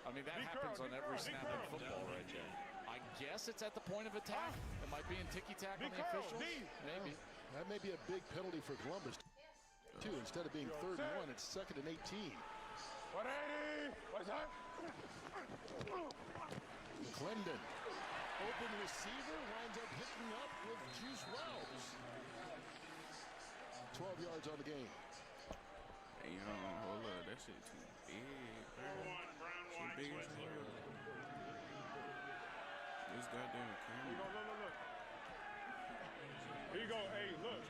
I mean, that happens on every snap in football right there. I guess it's at the point of attack. It might be in ticky-tack on the officials. Maybe. That may be a big penalty for Columbus, too. Instead of being 3rd and 1, it's 2nd and 18. 180. What's up? McClendon, open receiver, winds up hitting up with Juice Wells. 12 yards on the game. Hey, hold up. That shit too big, bro. Too big as hell. This goddamn camera. Look. Here you go. Hey, look.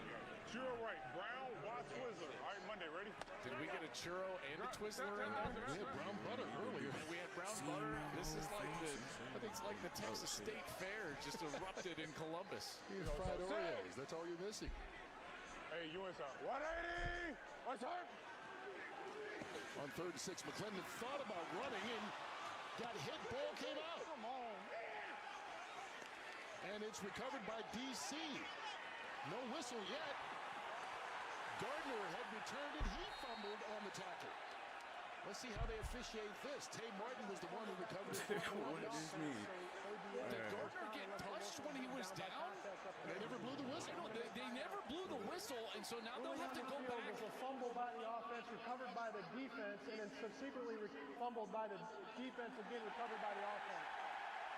Churro right. Brown, Watts, Twizzler. All right, Monday. Ready? Did we get a churro and a Twizzler in there? We had brown butter earlier. We had brown butter. This is like I think it's like the Texas State Fair just erupted in Columbus. You fried Oreos. That's all you're missing. Hey, you inside. 180. What's up? On 3rd and 6, McClendon thought about running and got hit. Ball came out. Come on, man. And it's recovered by DC. No whistle yet. Gardner had returned it. He fumbled on the tackle. Let's see how they officiate this. Tay Martin was the one who recovered it. What does this mean? Did Gardner get touched when he was down? They never blew the whistle. They never blew the whistle, and so now they'll have to go back. It was a fumble by the offense, recovered by the defense, and then subsequently fumbled by the defense, again recovered by the offense.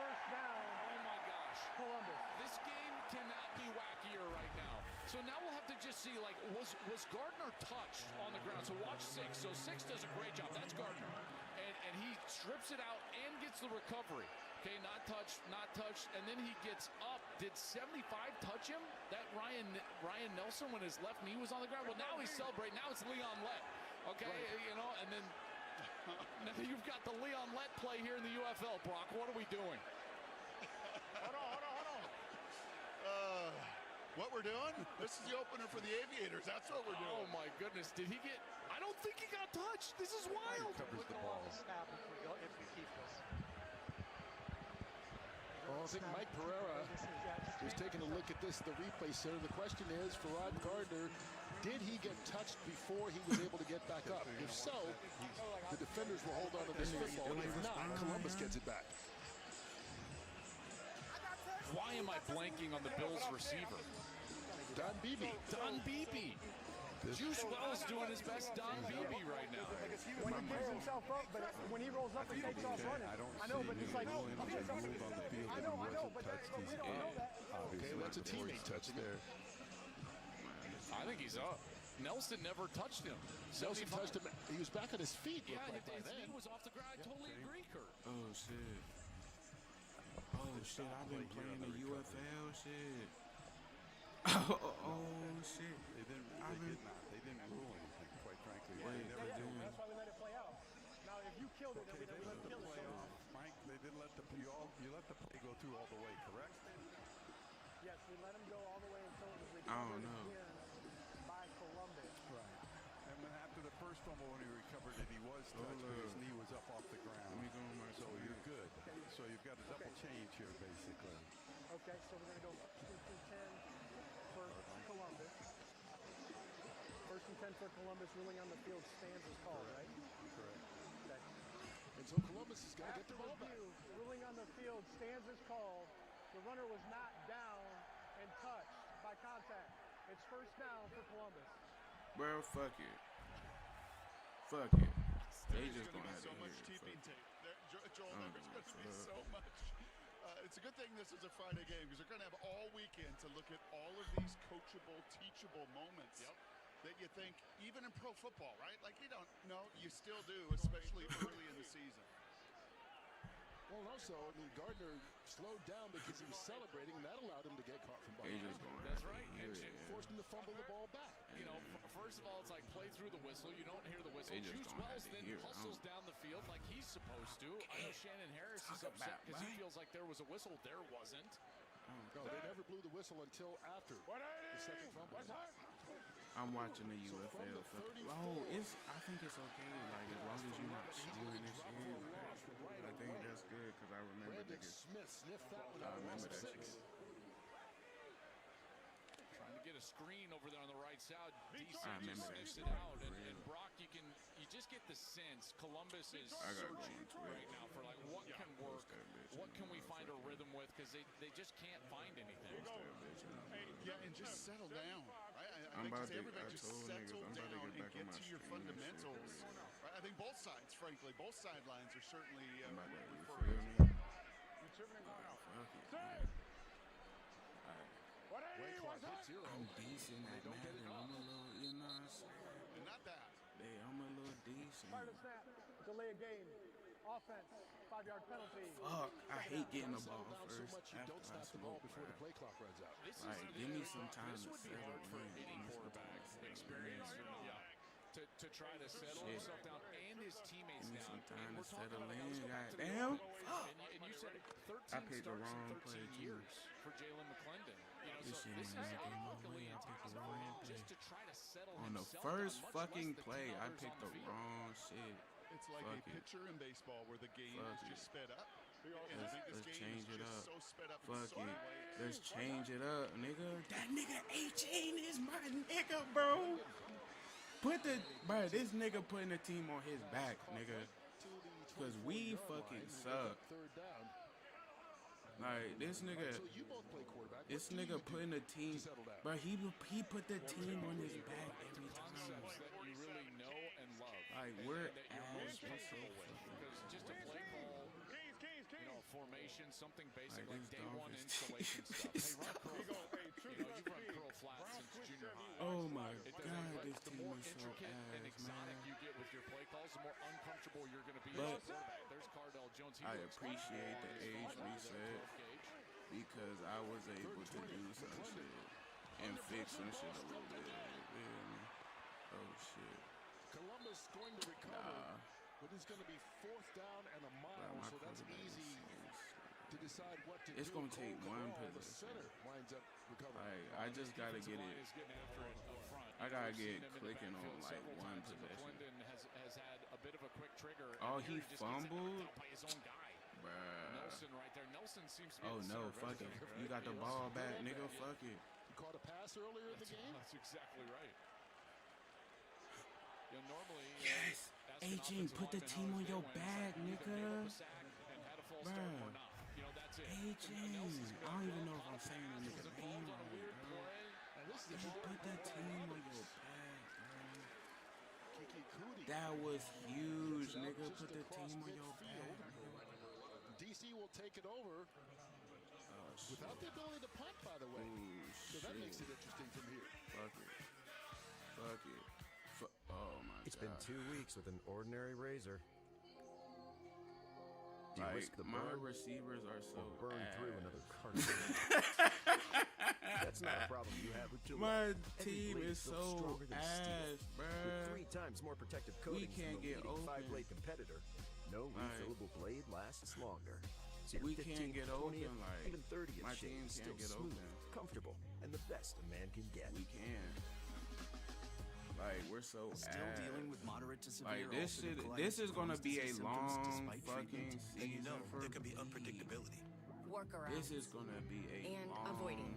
First down. Oh my gosh. Columbus. This game cannot be wackier right now. So now we'll have to just see, like, was Gardner touched on the ground? So watch 6. So 6 does a great job. That's Gardner. And he strips it out and gets the recovery. Okay, not touched. And then he gets up. Did 75 touch him? That Ryan Nelson when his left knee was on the ground? Well, now he's celebrating. Now it's Leon Lett. Okay, right. And then now you've got the Leon Lett play here in the UFL, Brock. What are we doing? Hold on. What we're doing? This is the opener for the Aviators. That's what we're doing. Oh my goodness! Did he get? I don't think he got touched. This is wild. Covers the ball. Snap if we keep this. Well, I think Mike Pereira was taking a look at this, the replay center. The question is, for Rod Gardner, did he get touched before he was able to get back up? If so, the defenders will hold on to this football. If not, Columbus gets it back. Why am I blanking on the Bills receiver? Don Beebe. Don Beebe. Juice Wells doing his best Don Beebe right now. When he gives himself up, but when he rolls up and takes off running. I know, but it's like, I know, but we don't know that. Okay, that's a teammate touch there. I think he's up. Nelson never touched him. Nelson touched him. He was back on his feet. Yeah, his knee was off the ground. I totally agree, Kurt. Oh, shit. Oh, shit. I've been playing the UFL shit. Oh, shit. They didn't rule anything, quite frankly. That's why we let it play out. Now, if you killed it, then we let it kill it. Mike, they didn't let you let the play go through all the way, correct? Yes, we let him go all the way until it was Oh, recovered no. again by Columbus. Right. And then after the first fumble, when he recovered it, he was touched, but his knee was up off the ground. Let me go on my So you're good. So you've got a double change here, basically. Okay, so we're going to go 1st and 10 for Columbus. 1st and 10 for Columbus. Ruling on the field stands as called, right? Correct. Okay. And so Columbus has got to get the ball back. Ruling on the field stands as called. The runner was not down and touched by contact. It's first down for Columbus. Bro, fuck it. Fuck it. They just gonna have to so much hear TV it. tape. Joel, there's going to be so much. It's a good thing this is a Friday game because they're going to have all weekend to look at all of these coachable, teachable moments that you think, even in pro football, right? Like, you don't know, you still do, especially early in the season. Well, and also, I mean, Gardner slowed down because he was celebrating, and that allowed him to get caught from behind. That's right. And forced him to fumble the ball back. You know, first of all, it's like play through the whistle. You don't hear the whistle. Juice Wells then hustles down the field like he's supposed to. I know Shannon Harris is upset because he feels like there was a whistle. There wasn't. No, they never blew the whistle until after the second fumble. I'm watching the UFL. I think it's okay. Like, as long as you're not stealing this shit. I think that's good because I remember Brandon Smith sniffed that one I out. remember that 6. shit. Trying to get a screen over there on the right side. DC I remember just that sniffs shit. it out. And Brock, you just get the sense Columbus is I gotta go searching into it. right now for like what can work, what can we find a rhythm with, because they just can't find anything. Yeah, and just settle down. Right? I I'm think about just to- everybody I just told settle niggas I'm about to down get and back get on my to your stream and shit, fundamentals. cause Right? I think both sides, frankly, both sidelines are certainly I'm about to, you referring feel to me? Fuck it, man. Way clock hit 0. I'm decent at Madden. I'm a little, you know what I'm saying? and not that. I'm a little decent. Prior to snap, delay a game, offense, 5-yard penalty. Fuck, I hate getting the Settle ball down so first much you don't after I snap the ball smoke, before the bruh. play clock runs out. Like, give me some time This to would be settle hard for in. any Give me some quarterback time to settle experience, in. to try to settle Shit. himself down and his teammates Give me down. some time And to we're talking settle about in. let's go back to the Goddamn. open. Fuck. And you said 13 I picked the starts wrong in 13 play, too. years for Jalen McClendon. This So shit this is ain't making no luckily way. I picked the for wrong him play. just to try to settle On the himself first down, much fucking less the play, 10 I others picked on the field. wrong shit. It's like Fuck a it. pitcher in baseball where the game Fuck is it. just sped up. And I think this Let's game change is it just up. so sped up in Fuck so many it. ways. Let's change it up, nigga. That nigga 18 is my nigga, bro. Bro, this nigga putting the team on his back, nigga. Cause we fucking suck. Third down. Like, this nigga, So you both play quarterback. this What do nigga you do putting the team, to settle down? bro, he put the team on his back every time. Concepts that you really know and love. Like, and we're that you're most ass. We're so comfortable with. fucking Because just a play call, formation, something basic Like, like this day one Dolphins installation team stuff. is Hey, run curl. You've run curl flat since junior high. Oh my It doesn't god, matter. this The team more is so intricate and ass, exotic man. you get with your play calls, the more uncomfortable you're going to be But as a quarterback. There's Cardell Jones. He I looks appreciate the like age he's fine. reset because I was able to do some shit and fix some shit a little bit. You feel me? Oh shit. Columbus going to recover. Nah. But it's going to be 4th down and a mile, Bro, my so that's quarterback is easy so to decide what to It's do. gonna take Cole one Cabral, the possession. center, winds up recovering. Like, I just gotta get it. Is getting after it up front. I gotta We've get seen him in the clicking on backfield like several one times, and possession. McClendon has had a bit of a quick trigger. Oh, and he here just gets fumbled? knocked out by his own guy. Bruh. Nelson right there. Nelson seems to be Oh the no, center of fuck it. everything. You got the ball back, nigga. Fuck it. You caught a pass earlier in the game? That's exactly right. Normally, Yes. ask an 18, offensive put the lineman team how on his your game went. back, It's like either gave nigga. up a sack and had a false start or Bruh. not. That's it. 18. Nelson's I don't even know if I'm caught a saying the pass, nigga was name involved on a right, weird bro. play. And this is You the put the team on your back, bro. Kiki Cootie. That was huge, Gets it out nigga. just Put the across team on your midfield. back, nigga. DC will take it over Oh shit. without the ability to punt, by the way. Ooh, So that makes shit. it interesting from here. Fuck it. Fuck it. Oh my It's god. been 2 weeks with an ordinary razor. Do you Like, risk the my burn receivers are so or burn through ass. another cartridge? That's not a problem you have with Gillette. My Every team blade is built so stronger than steel. ass, With bruh. 3 times more protective coatings can't than the get leading open. 5-blade competitor, no Like, refillable blade lasts longer. So your we can't 15th, get 20th, open, like, even 30th my shave team is can't still get smooth, open. comfortable, and the best a man can get. We can. Like, we're so Still ass. dealing with moderate to severe Like, this ulcerative shit, colitis this is gonna causes be a disease symptoms long despite fucking treatment. season And you know, for there could be me. unpredictability. Workarounds. This is gonna be a And long, avoiding.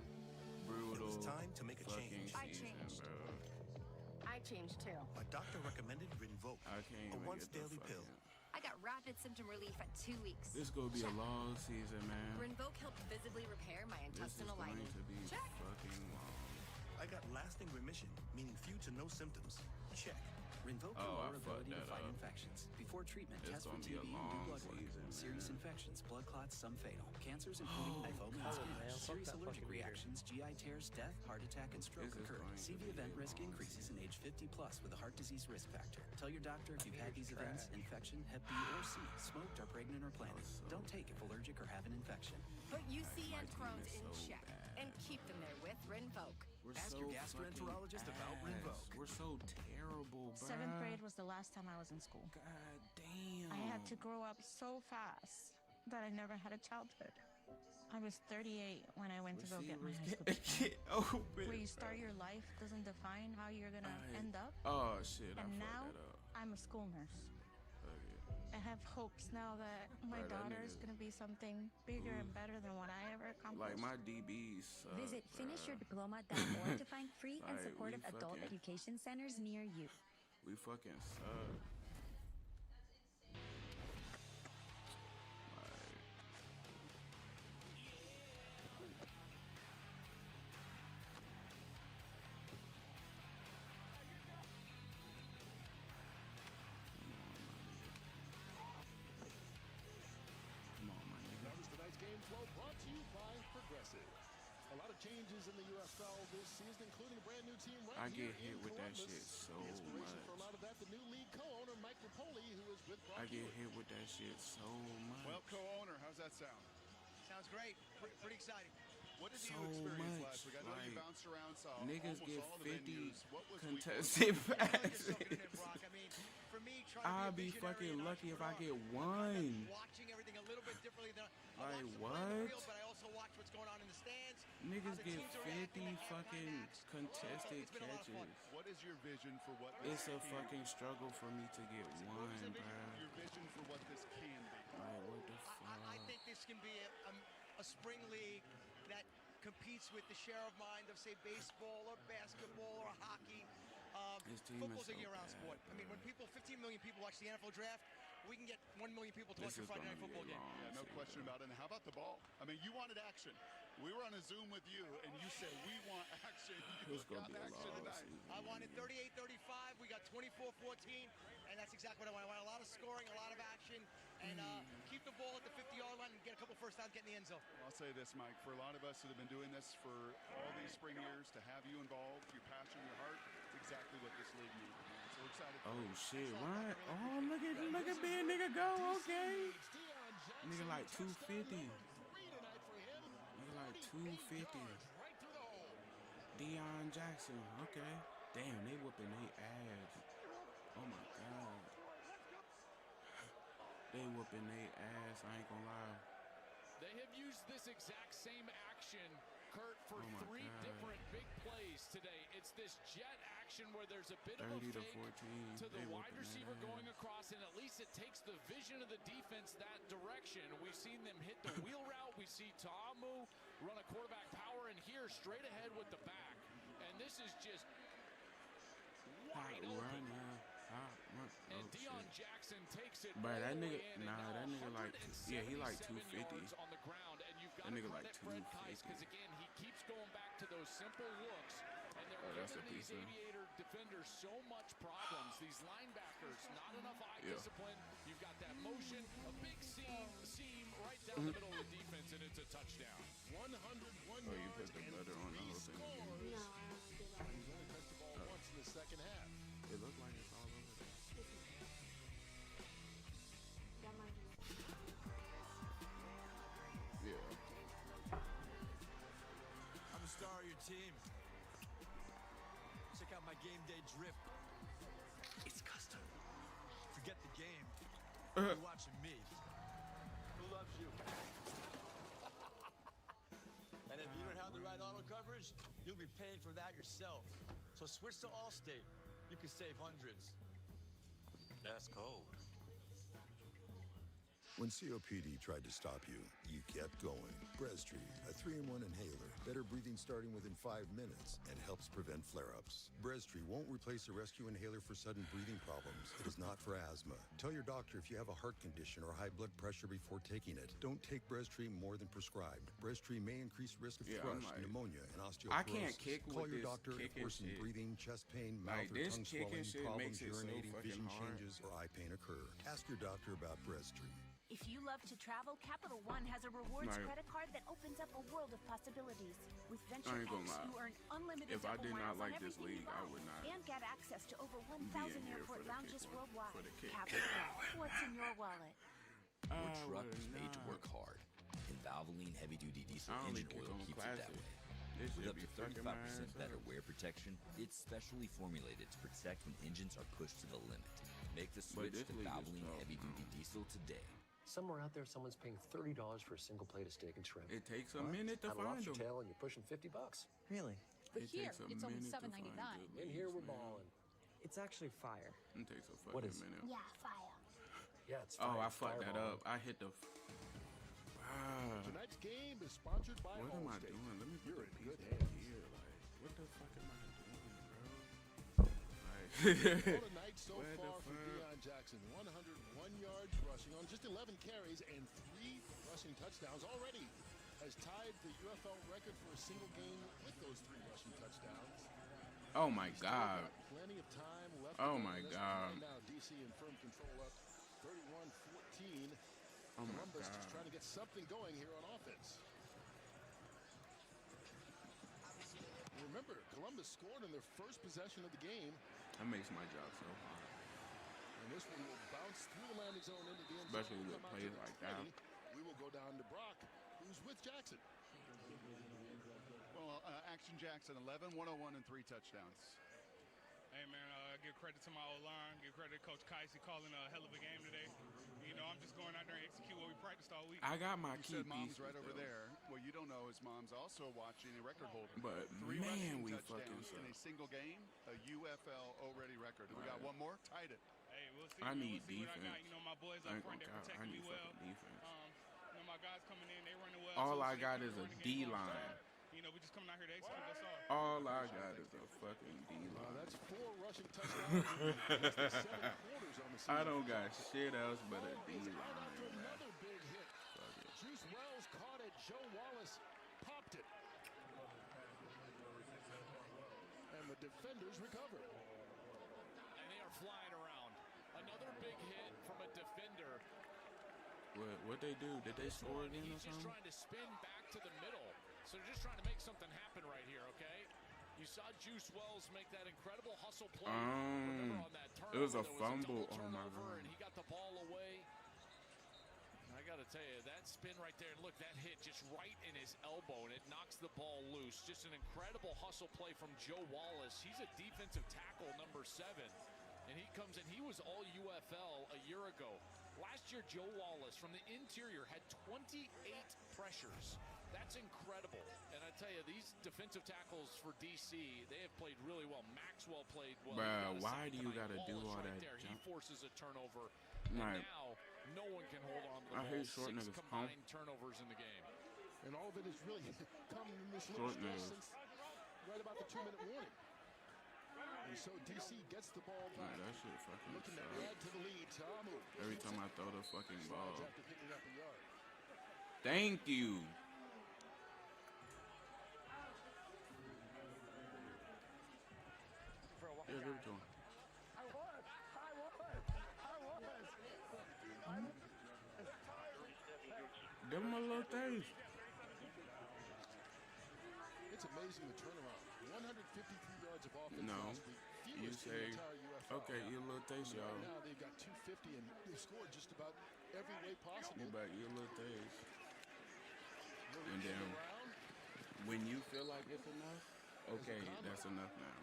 brutal It was time to make a fucking change. I season, changed. bro. I changed too. My doctor recommended Rinvoq, I can't a even once get the daily fucking... pill. I got rapid symptom relief at 2 weeks. This gonna be a long season, man. Rinvoq helped visibly repair my This is intestinal going lining. to be Check. fucking long. I got lasting remission, meaning few to no symptoms. Check. Rinvoq Oh, I lower fucked ability to that fight up. infections. Before treatment, It's test for gonna be a TB and long do blood work. season, Serious man. infections, blood clots, some fatal. Cancers, including lymphoma and skin. Serious allergic reactions, GI tears, death, heart attack, and stroke This is occur. going to CV be event a risk long increases in age 50 plus with a heart disease risk factor. Tell your doctor if you've had these events, infection, Hep B or C, smoked, are pregnant, or planning. Don't take if allergic or have an infection. Put UC My and team Crohn's is in so check bad. and keep them there with Rinvoq. We're Ask so your fucking gastroenterologist about ass. Rinvoq. We're so terrible, bro. 7th grade was the last time I was in school. God damn. I had to grow up so fast that I never had a childhood. I was 38 when I went to go get my high school diploma. Get open. Where you start your life doesn't define how you're gonna end up. Oh shit! I And fucked now that up. I'm a school nurse. Okay. I have hopes now that my Bro, that daughter is nigga- gonna be something bigger and better than what I ever accomplished. Like my DBs suck. Visit bruh. finishyourdiploma.org to find free and Like, supportive we adult fucking- education centers near you. We fucking suck. changes in the UFL this season, including a brand new team right I here get hit in with that Columbus. shit so The inspiration for a much. lot of that, the new league co-owner Mike Rapoli, who is with Brock I get Hewitt. hit with that shit so much. Well, co-owner, how's that sound? Sounds great. Pretty exciting. What did So you experience much, last week? I know you like, bounced around, saw niggas almost get all the 50 venues. What was contested Just passes. soaking it in, Brock. I mean, for me, trying to I'll be be a visionary fucking and lucky if I entrepreneur, get one. watching everything a little bit differently than I Like, watch the play on the what? field, but I also watch what's going on in the stands. Niggas how the get teams are reacting 50 at halftime fucking acts. contested It's been a lot of fun. catches. What is your vision for what It's this a can fucking struggle for me to get be? one, What is bruh. your vision for what this can be? Like, what the fuck? I think this can be a spring league that competes with the share of mind of, say, baseball or basketball or hockey. This team Football's is a so year-round bad, sport. I mean, when 15 million people watch the NFL draft, we can get 1 million people to This watch a is Friday gonna night be football a game. long Yeah, no season. question about it. And how about the ball? I mean, you wanted action. We were on a Zoom with you, and you said, we want action. You It's gonna got be a action long tonight. season. I wanted 38-35. We got 24-14, and that's exactly what I want. I want a lot of scoring, a lot of action, and keep the ball at the 50-yard line and get a couple first downs, get in the end zone. I'll say this, Mike. For a lot of us that have been doing this for all these spring years, to have you involved, your passion, your heart, it's exactly what this league needs. Man. So we're excited. Oh shit, what? Oh, look at being nigga go, okay. Nigga like 250. Nigga like 250. Deion Jackson, okay. Damn, they whooping they ass. Oh my god. They whooping they ass, I ain't gonna lie. They have used this exact same action, Kurt, for Oh my 3 God. different big plays today. It's this jet action where there's a bit of a 30 to fake 14. to the They wide whooping receiver their going ass. across, and at least it takes the vision of the defense that direction. We've seen them hit the wheel route. We see Ta'amu run a quarterback power, and here straight ahead with the back. And this is just wide open. Run now. And Oh, Deion shit. Jackson takes it But all that the nigga, way in, and nah, now that nigga like, yeah, he like 177 250. yards on the ground, and you've got That to nigga like credit Fred Tice 250. because again he keeps going back to those simple looks, and they're Oh, that's giving a these piece of- aviator defenders so much problems. These linebackers, not enough eye Yeah. discipline. You've got that motion, a big seam right down the middle of the defense, and it's a touchdown. 101 Oh, you put yards the and butter on the 3 whole thing. scores. He's only touched the ball once in the second half. It looked like it's all over there. Yeah. I'm the star of your team. Check out my game day drip. It's custom. Forget the game. You're watching me. Who loves you? And if you don't have the right auto coverage, you'll be paying for that yourself. So switch to Allstate. You can save hundreds. That's cold. When COPD tried to stop you, you kept going. Breztri, a 3-in-1 inhaler. Better breathing starting within 5 minutes and helps prevent flare-ups. Breztri won't replace a rescue inhaler for sudden breathing problems. It is not for asthma. Tell your doctor if you have a heart condition or high blood pressure before taking it. Don't take Breztri more than prescribed. Breztri may increase risk of Yeah, thrush, I'm like- pneummonia, and osteoporosis. I can't kick Call with your this doctor if kicking worsened shit. breathing, chest pain, Like, mouth or this tongue kicking swelling, shit problems makes it so urinating, fucking vision hard. changes, or eye pain occur. Ask your doctor about Breztri. If you love to travel, Capital One has a rewards Like- credit card that opens up a world of possibilities. With Venture I ain't gonna X, lie. you earn unlimited If I double did not miles on like this everything you league, I buy. would not And get access to over be 1,000 in here for airport the lounges kick one, worldwide. for the kick. Capital One, what's in your wallet? Your truck was made to work hard, and Valvoline heavy-duty diesel I only engine kick oil on keeps it that classic. way. This With should up be to fucking my 35% ass better up. wear protection, it's specially formulated to protect when engines are pushed to the limit. Make the But switch this to league is Valvoline tough. heavy-duty diesel today. Somewhere out there, someone's paying $30 for a single plate of steak and shrimp. It takes a What? minute to At a find lobster them. tail, and you're pushing $50. Really? But It here, takes a it's only minute to find $7.99. good In here, leagues, we're man. balling. It's actually fire. It takes a fucking What is it? minute. Yeah, fire. Yeah, it's Oh, fire. I fucked that Fireball. up. I hit the. Tonight's game is sponsored by What am I Allstate. doing? Let me put You're the in good piece hands. back here. Like, what the fuck am I doing, bro? Like, What a night so Where the far for fuck? Deion Jackson. 101 yards rushing on just 11 carries and 3 rushing touchdowns already. Has tied the UFL record for a single game with those 3 rushing touchdowns. Oh my Still God. got plenty of time left. Oh to go my in this God. one. Now DC in firm control up 31-14. Oh my Columbus just God. trying to get something going here on offense. remember, Columbus scored in their first possession of the game. That makes my job so hard. And this one will bounce through the landing zone into the end zone. Especially with plays like that. We will go down to Brock, who's with Jackson. Well, Action Jackson, 11, 101, and 3 touchdowns. Hey, man, give credit to my O-line. Give credit to Coach Kicey calling a hell of a game today. You know, I'm just going out there and execute what we practiced all week. I got my key You said mom's pieces, right over though. there. What you don't know is mom's also watching a record holder. But, 3 man, rushing we touchdowns fucking suck. in a single game, a UFL already record. We got one more? Tied it. Hey, we'll see. I need we'll see what I got. defense. You know, my boys I up ain't front, gonna they're count. I protecting need me well. fucking defense. You know, my guys coming in, they running well. All too, I so got they is a run the game well. D-line. You know, we just coming out here to execute, that's all. All I got is a fucking D-line. That's 4 rushing touchdowns in less than 7 quarters on the season. I don't got shit else but a He's D-line. right after another big hit. Fuck it. Juice Wells caught it. Joe Wallace popped it. And the defenders recovered. And they are flying around. Another big hit from a defender. What they do? Did they score again or He's just something? trying to spin back to the middle. So they're just trying to make something happen right here, okay? You saw Juice Wells make that incredible hustle play. Remember on that turnover, It was a there fumble. Was a Oh my turnover, god. and he got the ball away. I got to tell you, that spin right there, look, that hit just right in his elbow, and it knocks the ball loose. Just an incredible hustle play from Joe Wallace. He's a defensive tackle, number 7. And he comes in, he was all UFL a year ago. Last year, Joe Wallace from the interior had 28 pressures. That's incredible. And I tell you, these defensive tackles for DC, they have played really well. Maxwell played well. Bruh, why do you gotta do all right that there. He jump? forces a turnover. Right. And now, no one can hold on to the I ball. hate short 6 niggas, combined turnovers in the game. And all of it has really come in this little Short stretch niggas. since right about the 2-minute warning. And so DC gets the ball Nah, back. that shit fucking Looking to sucks. add to the lead. Tamu Every time I throw the fucking slides ball. after picking up a yard. Thank you. Yeah, give it to him. Give him a little taste. It's amazing the turnaround. 153 yards of offense No. last week. You Fewest in the say, entire UFL. okay, eat a little taste, Right y'all. now they've got 250 and they've scored just about every way possible. You better eat a little taste. Really And getting then, around when you feel like it's enough, okay, that's enough now.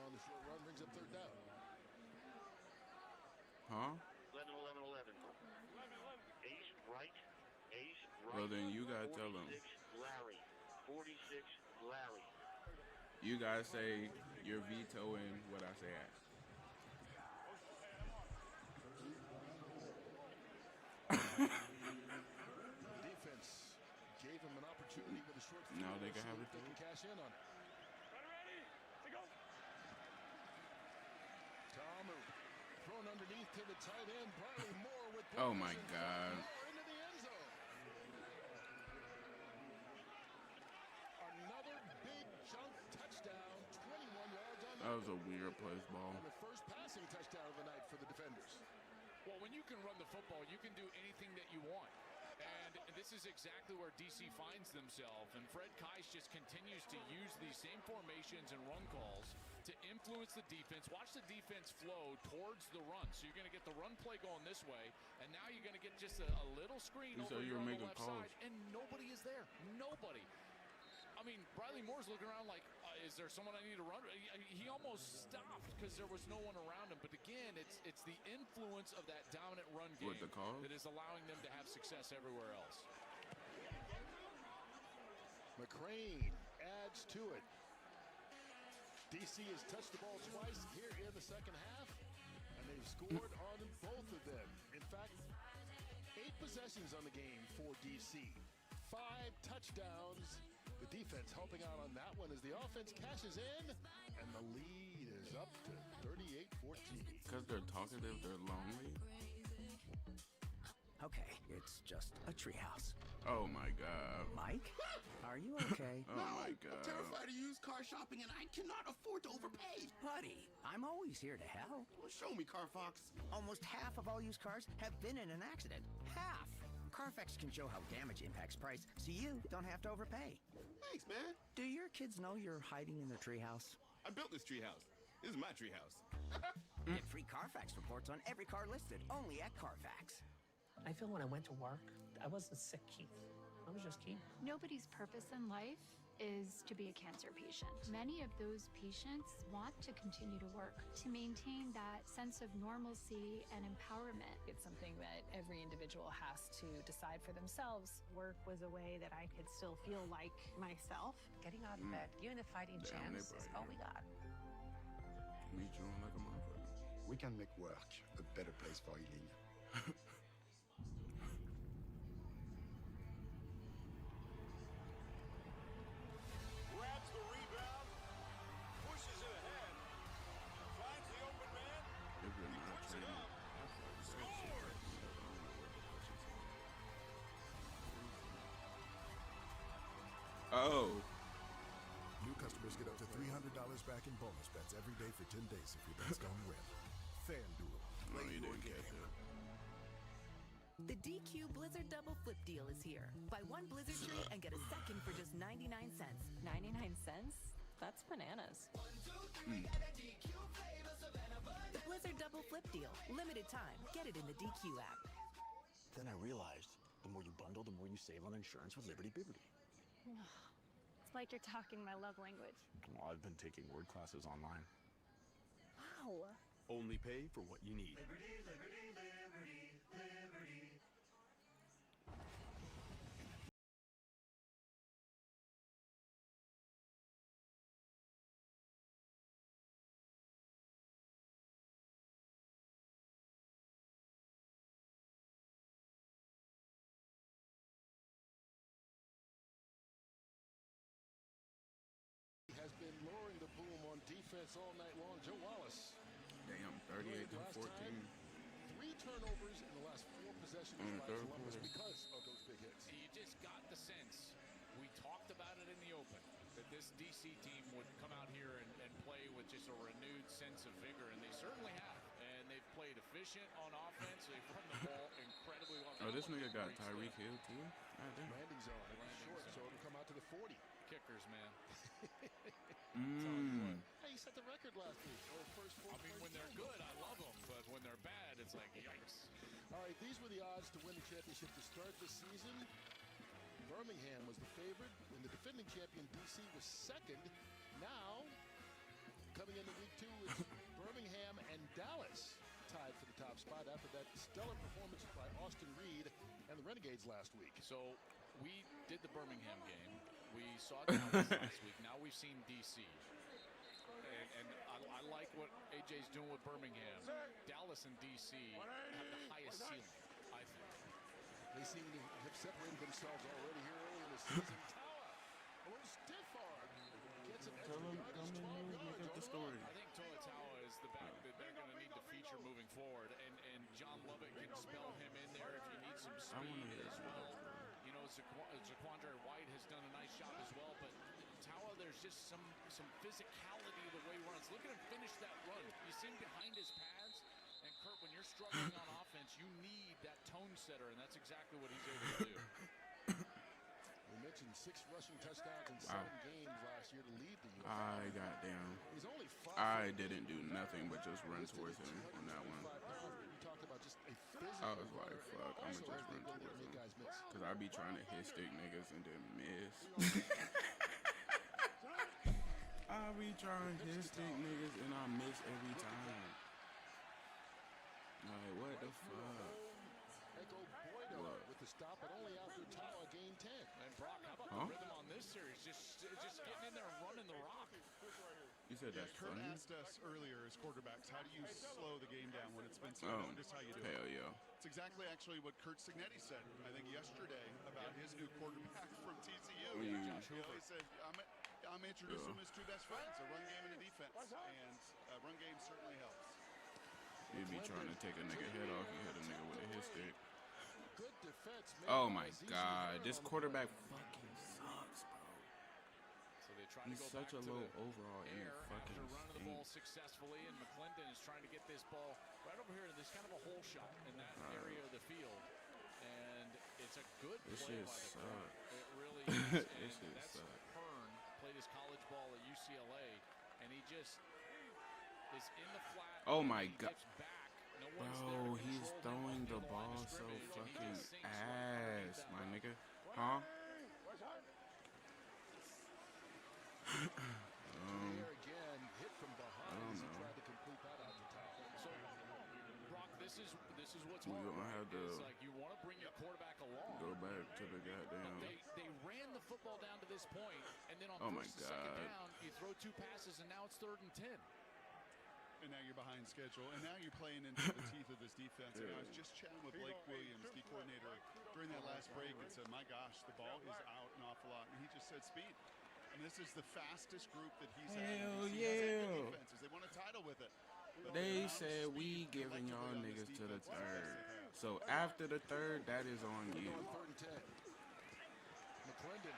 on the short run brings up 3rd down. Huh? 11, 11, 11. Ace right. Ace right. Well, then you gotta tell them. 46, Larry. 46, Larry. You guys say you're vetoing what I say at. The defense gave him an opportunity with a short field. Now they can We'll have see it if they too. can cash in on it. Tamu thrown underneath to the tight end. Bradley Moore with Oh my poise and God. Moore into the end zone. Another big chunk touchdown. 21 yards on That was a weird place ball. and the first passing touchdown of the night for the defenders. Well, when you can run the football, you can do anything that you want. And this is exactly where DC finds themselves. And Fred Keiss just continues to use these same formations and run calls to influence the defense. Watch the defense flow towards the run. So you're going to get the run play going this way. And now you're going to get just a little screen You over said you here were on the making left calls. side. And nobody is there. Nobody. I mean, Bradley Moore's looking around like, is there someone I need to run? He almost stopped because there was no one around him. But again, it's the influence of that dominant run game What, the call? that is allowing them to have success everywhere else. McCrane adds to it. DC has touched the ball twice here in the second half, and they've scored on both of them. In fact, 8 possessions on the game for DC. 5 touchdowns. The defense helping out on that one as the offense cashes in, and the lead is up to 38-14. Because they're talkative, they're lonely. How Okay, it's just a treehouse. Oh my God. Mike, are you okay? Oh my God. I'm terrified of used car shopping and I cannot afford to overpay. Buddy, I'm always here to help. Well, show me, Carfox. Almost half of all used cars have been in an accident. Half! Carfax can show how damage impacts price, so you don't have to overpay. Thanks, man. Do your kids know you're hiding in their treehouse? I built this treehouse. This is my treehouse. Get free Carfax reports on every car listed, only at Carfax. I feel when I went to work, I wasn't sick, Keith. I was just Keith. Nobody's purpose in life is to be a cancer patient. Many of those patients want to continue to work to maintain that sense of normalcy and empowerment. It's something that every individual has to decide for themselves. Work was a way that I could still feel like myself. Getting out of bed, even a fighting chance is all we got. Me chewing like a motherfucker. We can make work a better place for Eileen. Grabs the rebound, pushes it ahead, finds the open man, he puts it up, scores! Oh. New customers get up to $300 back in bonus bets every day for 10 days if your bets don't win. FanDuel. No, you didn't get that. The DQ Blizzard Double Flip deal is here. Buy one Blizzard tree and get a second for just 99 cents. 99 cents? That's bananas. The Blizzard Double Flip deal. Limited time. Get it in the DQ app. Then I realized the more you bundle, the more you save on insurance with Liberty Biberty. It's like you're talking my love language. Well, I've been taking word classes online. Wow. Only pay for what you need. Liberty, liberty, liberty, liberty. Has been lowering the boom on defense all night long. Joe Wallace. Damn, 38 to 14. 3 turnovers in the last 4 possessions by Columbus because of those big hits. You just got the sense, we talked about it in the open, that this DC team would come out here and play with just a renewed sense of vigor, and they certainly have. And they've played efficient on offense. They've run the ball incredibly well. Oh, this nigga got Tyreek Hill too? Landing zone. Short, so it'll come out to the 40. Kickers, man. Hey, you set the record last week. First 4 I mean, when they're good, I love them. But when they're bad, it's like, yikes. All right, these were the odds to win the championship to start this season. Birmingham was the favorite, and the defending champion DC was second. Now, coming into week 2, it's Birmingham and Dallas tied for the top spot after that stellar performance by Austin Reed and the Renegades last week. So we did the Birmingham game. We saw Dallas last week. Now we've seen DC. And I like what AJ's doing with Birmingham. Dallas and DC have the highest ceiling, I think. They seem to have separated themselves already here early in the season. Tawa, a little stiff arm. Gets an extra yardage, 12 yards. Make up the story. I think Toa Tawa is the back that they're going to need to feature moving forward. And John Lovett can spell him in there if you need some speed as well. You know, Zaquandre White has done a nice job as well, but Tawa, there's just some physicality the way he runs. Look at him finish that run. You see him behind his pads, and Kurt, when you're struggling on offense, you need that tone setter, and that's exactly what he's able to do. We mentioned 6 rushing touchdowns in 7 games last year to lead the U.S. Goddamn. He's only 5. I didn't do nothing but just run towards him on that one. We talked about just a physical. I was like, fuck, I'm gonna just run towards him. Cause I be trying to hit stick niggas and then miss. I be trying to hit stick niggas and I miss every time. Like, what the fuck? Echo Boydo with the stop, but only after Tawa gained 10. And Brock, how about the rhythm on this series? Just getting in there and running the rock. You said that's Kurt funny? asked us earlier as quarterbacks, how do you slow the game down when it's been so long? Just how you do hell it. Yeah. It's exactly actually what Kurt Signetti said, I think, yesterday about his new quarterback from TCU. Josh Hill. He said, I'm introducing him as 2 best friends, a run game and a defense. And run game certainly helps. You be trying to take a nigga head off, you hit a nigga with a hit stick. Good blitz. Oh my God, this quarterback fucking sucks, bro. So they try He's to go such back a to low the overall and air fucking after running the ball stinks. successfully, and McClendon is trying to get this ball right over here. There's kind of a hole shot in that area of the field, and it's a good This play shit by the suck. corner. It really is. This And shit that's suck. Hearn played his college ball at UCLA, and he just is in the flat. Oh my He God. dips back. No one's there to Bro, he's control him throwing off the line ball of so scrimmage, and he fucking just sinks right underneath ass, that my route. nigga. Huh? There again, hit from I behind don't as he know. tried to complete that out to top. So, Brock, this is what's We're hard. gonna have to It's like you want to bring your quarterback along. go back to the But goddamn. they ran the football down to this point, and then on Oh my first and second God. down, you throw 2 passes, and now it's 3rd and 10. And now you're behind schedule, and now you're playing into the teeth of this defense. And I was just chatting with Blake Williams, D coordinator, during that last break, and said, "My gosh, the ball is out an awful lot." And he just said, "Speed." And this is the fastest group that he's had. Hell He's had good yeah. defenses. They won a title with it. But the They amount of said speed we giving y'all collectively on this niggas to the defense is the best third. they've had. So after the third, that is on you. 3rd and 10. McClendon.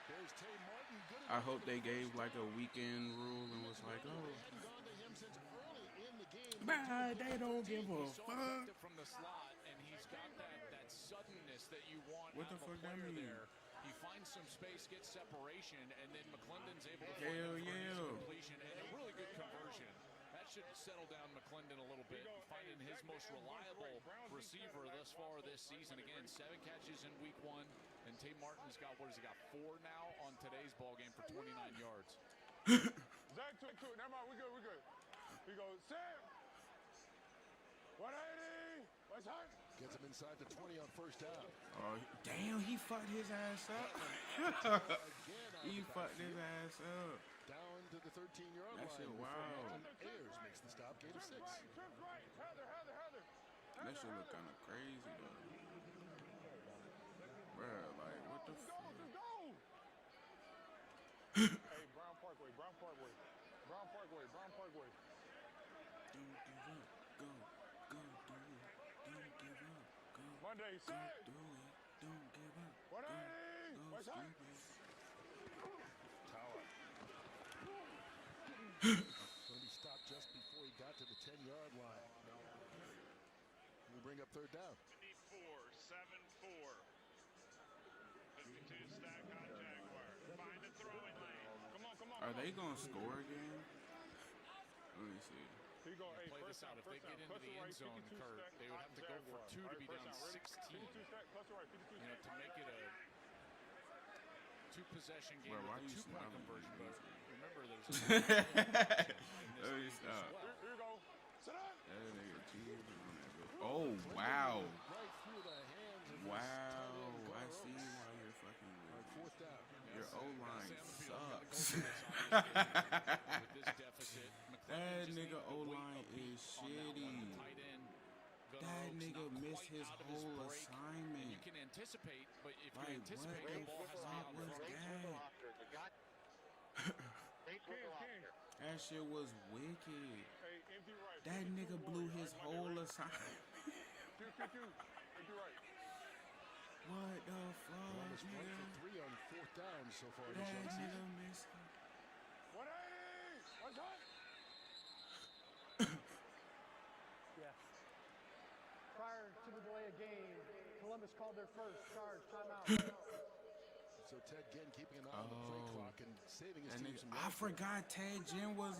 There's Tay Martin. Good I hope they gave like a weekend rule and was like, oh, hadn't gone to him since early in the game. man, they don't give a So fuck. effective from the slot, and he's got that suddenness that you want What out the of a fuck that player mean? there. He finds some space, gets separation, and then McClendon's able to Hell find yeah. his completion and a really good conversion. That should settle down McClendon a little bit, finding his most reliable receiver thus far this season. Again, 7 catches in week 1, and Tay Martin's got, what has he got, 4 now on today's ball game for 29 yards. Zach took 2. Never mind, we good, we good. He goes, Sam! 180! What's hot? Gets him inside the 20 on first down. Oh, damn, he fucked his ass up. He fucked his ass up. Down to the 13-yard line. That shit before wild. Martin Ayers makes the stop, gain of 6. That shit look kind of crazy, though. Bruh, like, what the fuck? Hey, Brown Parkway, Brown Parkway. Brown Parkway, Brown Parkway. Don't give up. Go. Go do it. Don't give up. Go. Monday, Go set! do it. Don't give up. 180! Go What's hot? stupid. Tower. Going to be stopped just before he got to the 10-yard line. We bring up 3rd down. 7-4. 52 stack on Jaguar. Find the throwing lane. Come on, come on. Are they gonna score again? Let me see. He go, hey, Play this out. If they get into the end zone, Kurt, they would have to go for 2 to be down 16. 52 stack, plus the right, 52 You know, to make it a 2-possession game Bro, why with a you 2-point smiling? conversion. But remember, there's a Let me stop. Here you go. Sit down. That nigga cheated on that bitch. Oh, wow. Right through the hands of his Wow. tight end, I Garros. see why you're fucking All right, with 4th down. Your O-line sucks. with this deficit. That nigga O-line is shitty. That nigga missed his whole You assignment. can anticipate, but if you Like, anticipate, what the ball the has to be fuck out was front. that? That shit was wicked. Hey, empty right. That nigga blew his whole assignment. Empty right. What the fuck, Columbus 1 nigga? for 3 on 4th down so far this That young nigga season. missed it. 180! What's hot? Yeah. Prior to the delay of game, Columbus called their first charge timeout. So Ted Ginn keeping an eye on the play clock and saving his That team nigga, some I yards. forgot Ted Ginn was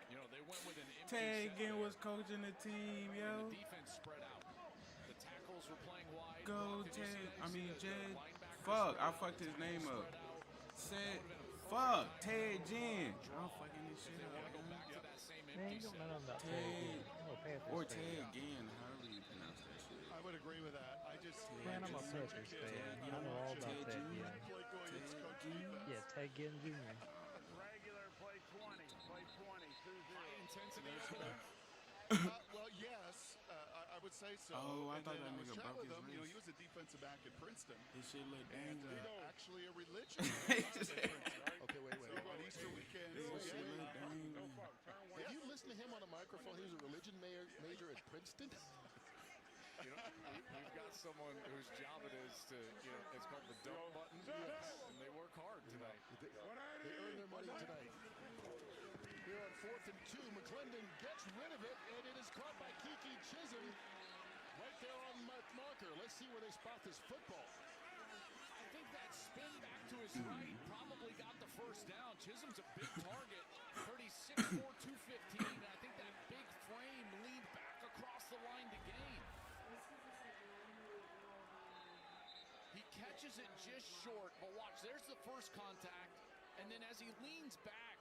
You know, they went with an empty Ted set Ginn there, was coaching the team, and yo. the defense spread out. The tackles were playing wide. Go Brock, did you see Ted. that? I You mean see the Jed. linebackers Fuck, spread I out, fucked the his name tackles up. spread out. Said fuck Ted Ginn. I'm fucking this shit They up. want to go man. back to that same Man, empty you don't set. know about Ted Panthers or fan. Ted Ginn, however you pronounce that shit. I would agree with that. I just Man, I'm a just Panthers such a kid. fan. I I know all watch about it. that. Jr. Yeah, Blake Williams Ted coach Ginn. defense. yeah, Ted Ginn Jr. Regular play 20. Play 20. 2-0. High intensity opener. Well, yes, I would say so. Oh, I And thought then that I was nigga chatting broke with his him. You know, wrist. he was a defensive back at Princeton, His shit look and dangerous. actually a religion. Okay, wait. On Easter weekend. His So, shit yeah. look dangerous. If you listen to him on a microphone, he was a religion major at Princeton. You know, we've got someone whose job it is to, it's called the dump button. Yes. And they work hard tonight. They earn their money tonight. Here on 4th and 2, McClendon gets rid of it, and it is caught by Kiki Chisholm right there on marker. Let's see where they spot this football. I think that spin back to his right probably got the first down. Chisholm's a big target, 36'4", 215. I think that big frame leaned back across the line to gain. He catches it just short, but watch, there's the first contact, and then as he leans back,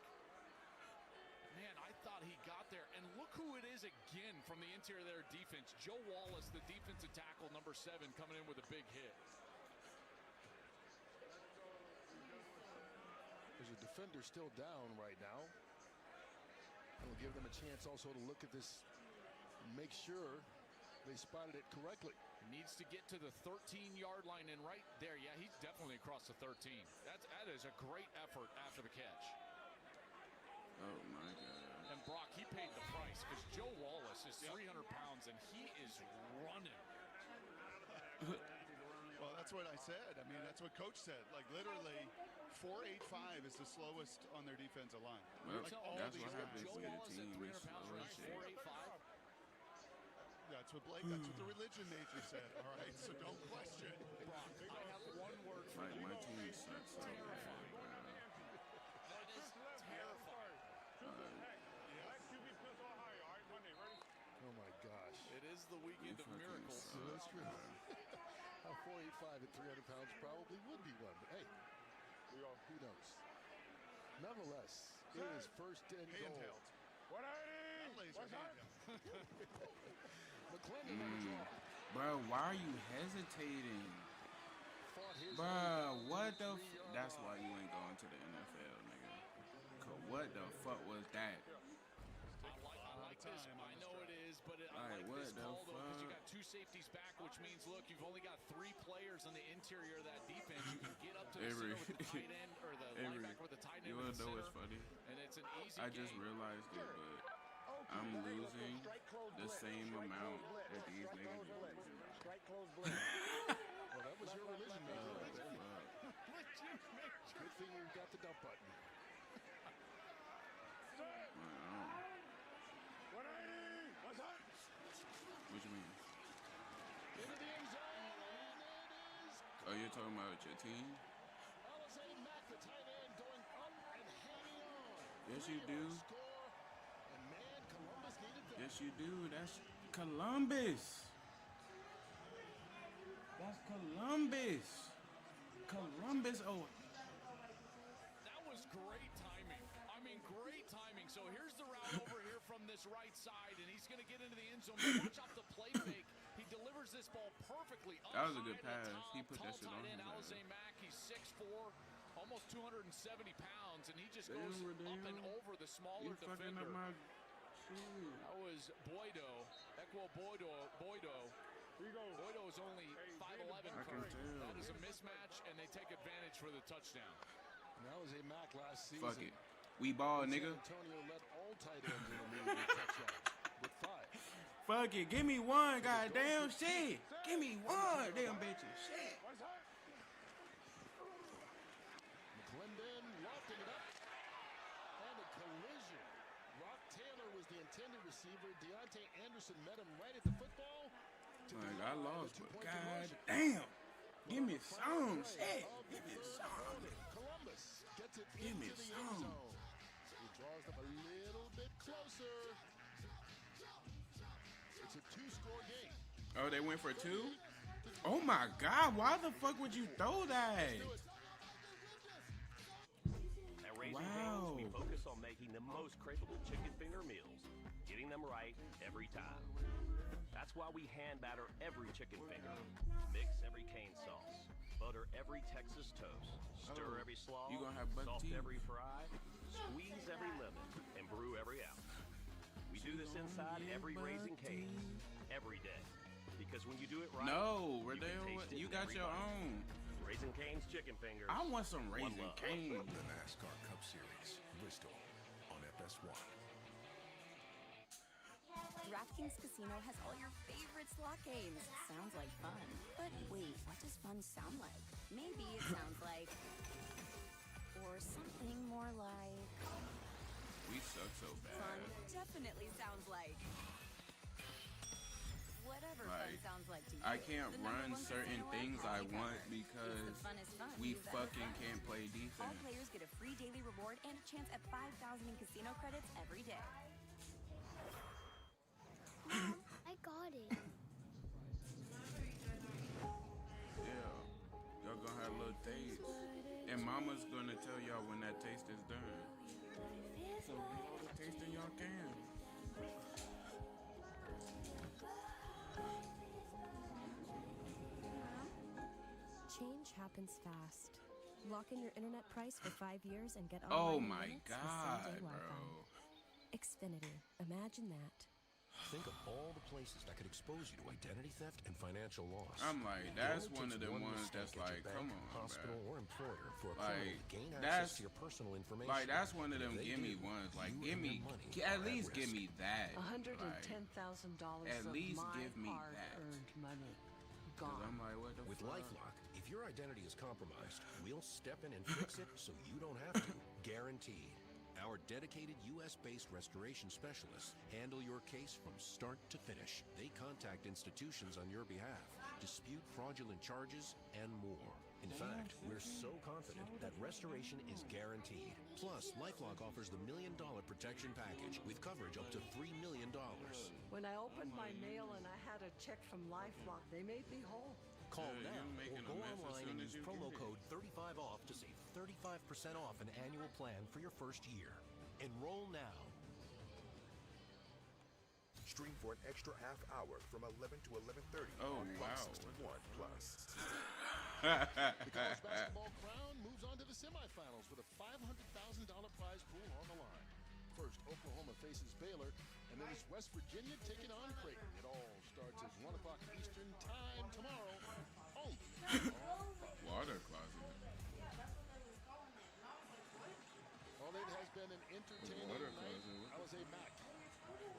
man, I thought he got there. And look who it is again from the interior of their defense. Joe Wallace, the defensive tackle, number 7, coming in with a big hit. There's a defender still down right now. It'll give them a chance also to look at this and make sure they spotted it correctly. Needs to get to the 13-yard line, and right there, yeah, he's definitely across the 13. That is a great effort after the catch. Oh, my God. And Brock, he paid the price because Joe Wallace is 300 pounds, and he is running. Well, that's what I said. I mean, that's what Coach said. Like, literally, 4.85 is the slowest on their defensive line. Well, like that's what happens when your team is slow as shit. 4.85. That's what Blake, that's what the religion major said, all right? So don't question. Brock, I have one word for Like, you. my team sucks so bad. That is terrifying. Oh, my gosh. It is the weekend of miracles. So that's true. 485 at 300 pounds probably would be one, but hey, who knows? Nonetheless, it is first and goal. Handheld. That laser handheld. McClendon on the draw. Bro, why are you hesitating? Bro, what the that's why you ain't going to the NFL, nigga. 'Cause what the fuck was that? I like this. I know it is, but I Alright, like what this the call, though, because you fuck? got 2 safeties back, which means, look, you've only got 3 players on the interior of that defense. You can get up to the Avery. center with the tight end, or the Avery, linebacker with the tight end you in wanna the know center. what's funny? And it's an easy I just game. realized it, but I'm losing the same amount that these niggas are losing. Well, that was your religion major right there. Good thing you got the dump button. What you mean? Into the end zone, and it is. Oh, you're talking about your team? Alize Mack, the tight end, going up and hanging on. Yes, you do. Score, and man, Columbus needed that. Yes, you do. That's Columbus. That's Columbus. Columbus. Oh. That was great timing. I mean, great timing. So here's the route over here from this right side, and he's going to get into the end zone. Watch out the play fake. He delivers this ball perfectly. That was a good pass. He put that shit on his Alize ass. Mack, he's 6'4", almost 270 pounds, and he just Damn, goes Rodeo. up and over the smaller You fucking defender. up my shit. That was Boydo. Boydo. Boydo is only 5'11". I can tell. That is a mismatch, and they take advantage for the touchdown. And that was a Mack last season. Fuck it. We ball, San nigga. Antonio led all tight ends in the league with touchdowns with 5. Fuck it. Give me one, goddamn shit. Give me one, damn bitches. Shit. McClendon lofting it up. And a collision. Rock Taylor was the intended receiver. Deontay Anderson met him right at the football. Like, I lost, but god damn. Give me some shit. Give me some. Columbus gets it Give me into the end some. zone. He draws them a little bit closer. It's a 2-score game. Oh, they went for 2? Oh my god, why the fuck would you throw that? At Raising Wow. Cane's, we focus on making the most craveable chicken finger meals, getting them right every time. That's why we hand batter every chicken finger, mix every cane sauce, butter every Texas toast, stir every slaw, You gonna have buck soft teeth. every fry, squeeze every lemon, and brew every ounce. We do this inside every Raising Cane, every day. Because when you do it right, No, you can Rodeo, taste it you in got every your bite. own. Raising Cane's chicken fingers. I want some One Raising love. Cane. The NASCAR Cup Series, Bristol, on FS1. DraftKings Casino has all your favorite slot games. Sounds like fun. fun sound like? Maybe it sounds like, or something more like. We suck so bad. Fun definitely sounds like. Whatever fun sounds like to you. I can't run certain things I want because we fucking can't play All defense. players get a free daily reward and a chance at 5,000 in casino credits every day. Mom, I got it. Yeah. Y'all gonna have a little taste. And mama's gonna tell y'all when that taste is done. So get all the tasting y'all can. Change happens fast. Lock in your internet price for 5 years and get all Oh my god, bro. Xfinity. Imagine that. Think of all the places that could expose you to identity theft and financial loss. I'm like, It that's only one of takes them one ones mistake that's at your like, bank, come on, hospital, bro. or employer for a Like, criminal to gain that's access to your personal information. like that's one of them If they gimme do, ones. Like, you give and me your money at are least at give risk. me that. $110,000 At of least my give me that. hard-earned money. 'Cause Gone. I'm like, what the With fuck? LifeLock, if your identity is compromised, we'll step in and fix it so you don't have to. Guaranteed. Our dedicated U.S.-based restoration specialists handle your case from start to finish. They contact institutions on your behalf, dispute fraudulent charges, and more. In fact, we're so confident that restoration is guaranteed. Plus, LifeLock offers the $1 Million Protection Package with coverage up to $3 million. When I opened my mail and I had a check from LifeLock, they made me whole. Call Yeah, now you're or making go a mess as online soon and as use you promo get it. code 35OFF to save 35% off an annual plan for your first year. Enroll now. Stream for an extra half hour from 11 to 11:30 Oh, on wow. Fox 61 Plus. The college basketball crown moves on to the semifinals with a $500,000 prize pool on the line. First, Oklahoma faces Baylor, and then it's West Virginia taking on Creighton. It all starts at 1 o'clock Eastern time tomorrow. Water closet. Well, it has been an entertaining Water night. closet. Jose Mack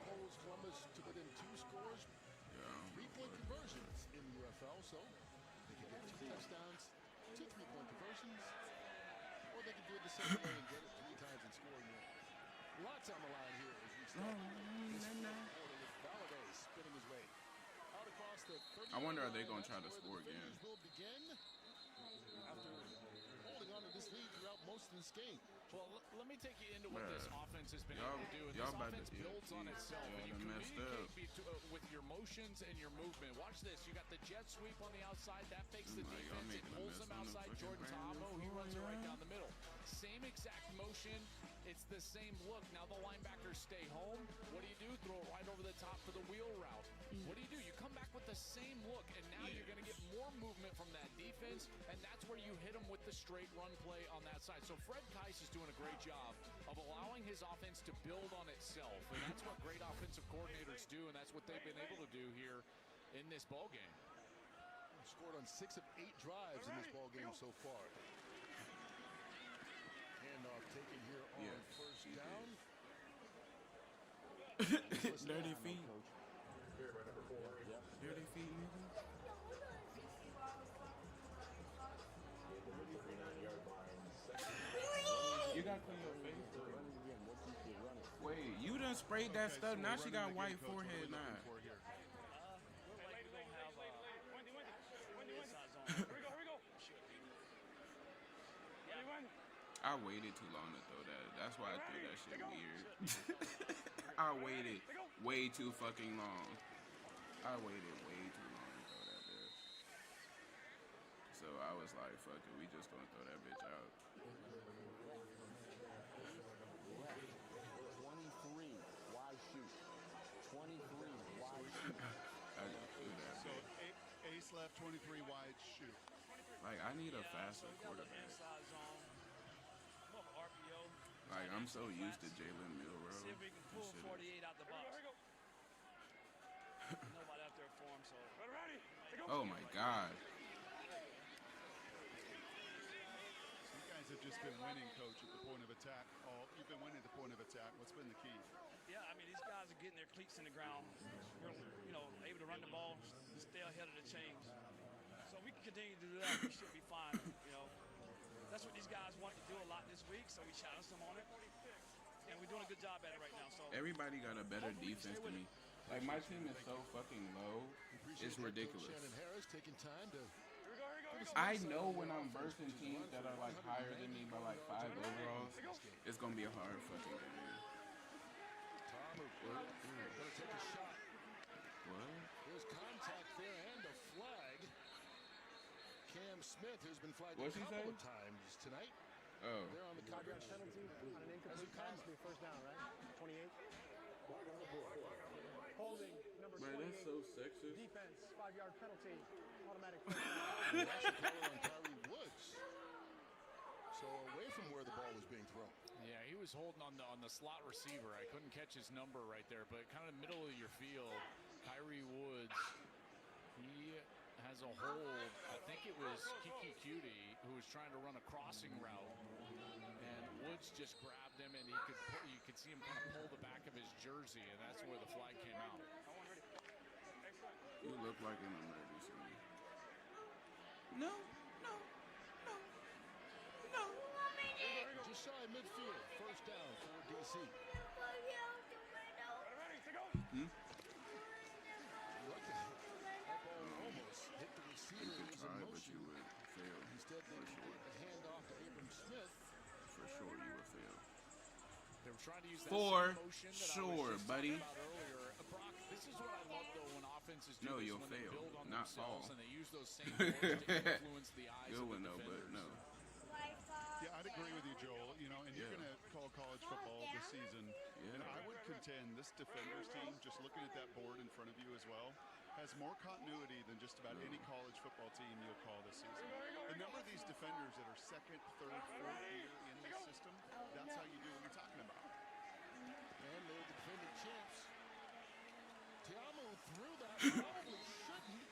holds Columbus to within 2 scores. Yeah. 3-point conversions in the UFL, so they can get 2 touchdowns, 2 3-point conversions, or they can do it the same way and get it 3 times and score one. Lots on the line here as we start this quarter with Valladay spinning his way out across the 30. I wonder, are they gonna try to score again? Will begin after holding on to this lead throughout most of this game. Well, let me take you into what this offense has been Y'all- able to do. And y'all this about to- offense builds on itself, and you y'all messed up. communicate with your motions and your movement. Watch this. You got the jet sweep on the outside. That fakes the Y'all defense. It making a pulls mess him on the outside. fucking Jordan brand new Tamo, he floor, runs it right yeah. down the middle. Same exact motion. It's the same look. Now the linebackers stay home. What do? Throw it right over the top for the wheel route. What do? You come back with the same look, and now you're going to get more movement from that defense, and that's where you hit them with the straight run play on that side. So Fred Keiss is doing a great job of allowing his offense to build on itself, and that's what great offensive coordinators do, and that's what they've been able to do here in this ball game. Scored on 6 of 8 drives in this ball game so far. Handoff taken here on first down. Dirty feet. Dirty feet, nigga. You got to clean your face. Wait, you done sprayed that stuff. Now she got white forehead now. I waited too long to throw that. That's why I threw that shit weird. I waited way too fucking long. I waited way too long to throw that bitch. So I was like, fuck it, we just gonna throw that bitch out. 23 wide shoot. 23 wide shoot. I just threw that So bitch. Ace left, 23 wide shoot. Like, I need a faster quarterback. Like, I'm so used to Jalen Milroe. See if we can pull 48 out the box. Nobody out there for him, so. Oh my God. You guys have just been winning, Coach, at the point of attack. You've been winning at the point of attack. What's been the key? Yeah, I mean, these guys are getting their cleats in the ground. We're, able to run the ball, stay ahead of the chains. So we can continue to do that, we should be fine. You know, that's what these guys want to do a lot this week, so we challenge them on it. And we're doing a good job at it right now. So everybody got a better defense than me. Like, my team is so fucking low, it's ridiculous. Shannon Harris taking time to. I know when I'm versing teams that are like higher than me by like 5 overalls, it's gonna be a hard fucking game. Tom gonna take a shot. What? There's contact there and a flag. Cam Smith, who's been flagged What's a he couple say? of times tonight. Oh. They're on the coverage. Penalty on an incomplete pass to be a first down, right? 28. Holding number 28. Man, that's so sexist. Defense, 5-yard penalty, automatic first down. On Kyrie Woods. So away from where the ball was being thrown. Yeah, he was holding on the slot receiver. I couldn't catch his number right there, but kind of middle of your field, Kyrie Woods, he has a hold. I think it was Kiki Cutie who was trying to run a crossing route, and Woods just grabbed him, and you could see him kind of pull the back of his jersey, and that's where the flag came out. You look like an emergency. No. Just shy midfield, first down for DC. Look at it. That ball almost hit the receiver. It was in But motion. you would fail. Instead, they a handoff to Abram Smith. For sure you would fail. They were trying to use that For same motion that sure, I was just buddy. talking about earlier. Brock, this is what I love though when offenses do No, this, you'll when they fail, build on not themselves fall. and they use those same words to influence the eyes Good of one the though, but defenders. no. Yeah, I'd agree with you, Joel. You know, and you're going to call college football this season. Yeah. And I would contend this defenders team, just looking at that board in front of you as well, has more continuity than just about any college football team you'll call this season. The number of these defenders that are second, third, fourth year in this system, that's how you do what you're talking about. And they're the defending champs. Tiamo threw that. Probably shouldn't.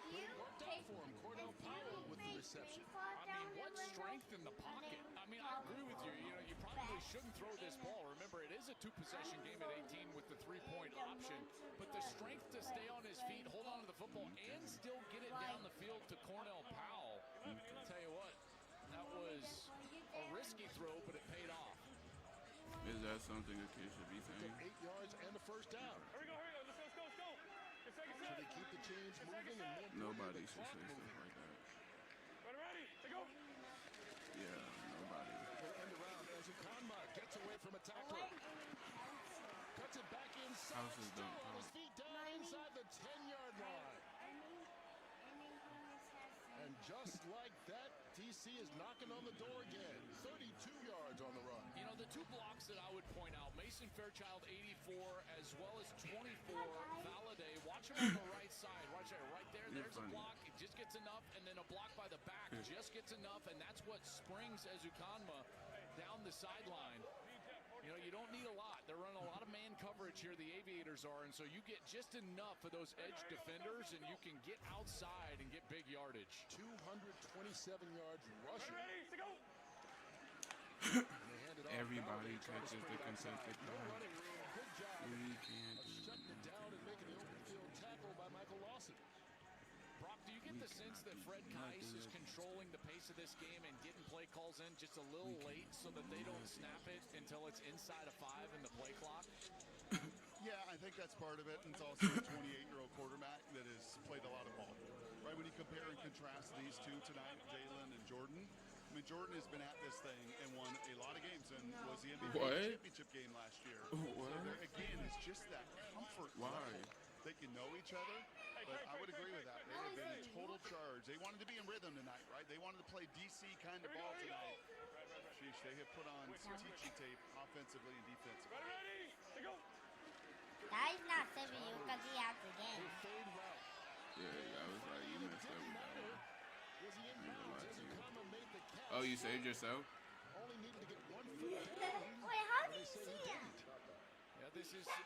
But it worked out for him. Cordell Powell with the reception. I mean, what strength in the pocket. I mean, I agree with you. You know, you probably shouldn't throw this ball. Remember, it is a 2-possession game at 18 with the 3-point option. But the strength to stay on his feet, hold on to the football, and still get it down the field to Cornell Powell. I'll tell you what, that was a risky throw, but it paid off. Is that something a kid should be saying? 8 yards and a first down. Here we go. Let's go. So they keep the chains moving and more. Nobody should say stuff like that. Ready, go. Yeah, nobody. They end around as Ukanma gets away from a tackler. Cuts it back inside. House is Still done. on his feet down inside the 10-yard line. And just like that, DC is knocking on the door again. 32 yards on the run. You know, the two blocks that I would point out, Mason Fairchild, 84, as well as 24, Valladay. Watch him on the right side. Watch it right there. You're There's funny. a block. It just gets enough, and then a block by the back just gets enough, and that's what springs Ezukanma down the sideline. You know, you don't need a lot. They're running a lot of man coverage here, the Aviators are, and so you get just enough of those edge defenders, and you can get outside and get big yardage. 227 yards rushing. Ready, go. Everybody catches the contested No pass. running room. Good job We of can't do shutting it down and making the open field tackle by Michael Lawson. Brock, do you get the sense that Fred Kais is controlling the pace of this game and getting play calls in just a little late so that they don't snap it until it's inside of 5 in the play clock? Yeah, I think that's part of it. And it's also a 28-year-old quarterback that has played a lot of ball. Right, when you compare and contrast these two tonight, Jalen and Jordan, I mean, Jordan has been at this thing and won a lot of games and was the MVP championship game last year. What? So there, again, it's just that comfort Why? level. They can know each other, but I would agree with that. They have been in total charge. They wanted to be in rhythm tonight, right? They wanted to play DC kind of ball tonight. Sheesh, they have put on some teaching tape offensively and defensively. Ready, go. He's not saving you because he has the game. Fade route. Yeah, I was like, you messed up with that one. Was he in I ain't gonna lie bounds? to you. Ezukanma made the catch. Oh, you saved yourself? Only needed to get 1 foot down. Wait, how do They you say see he him? didn't. Yeah,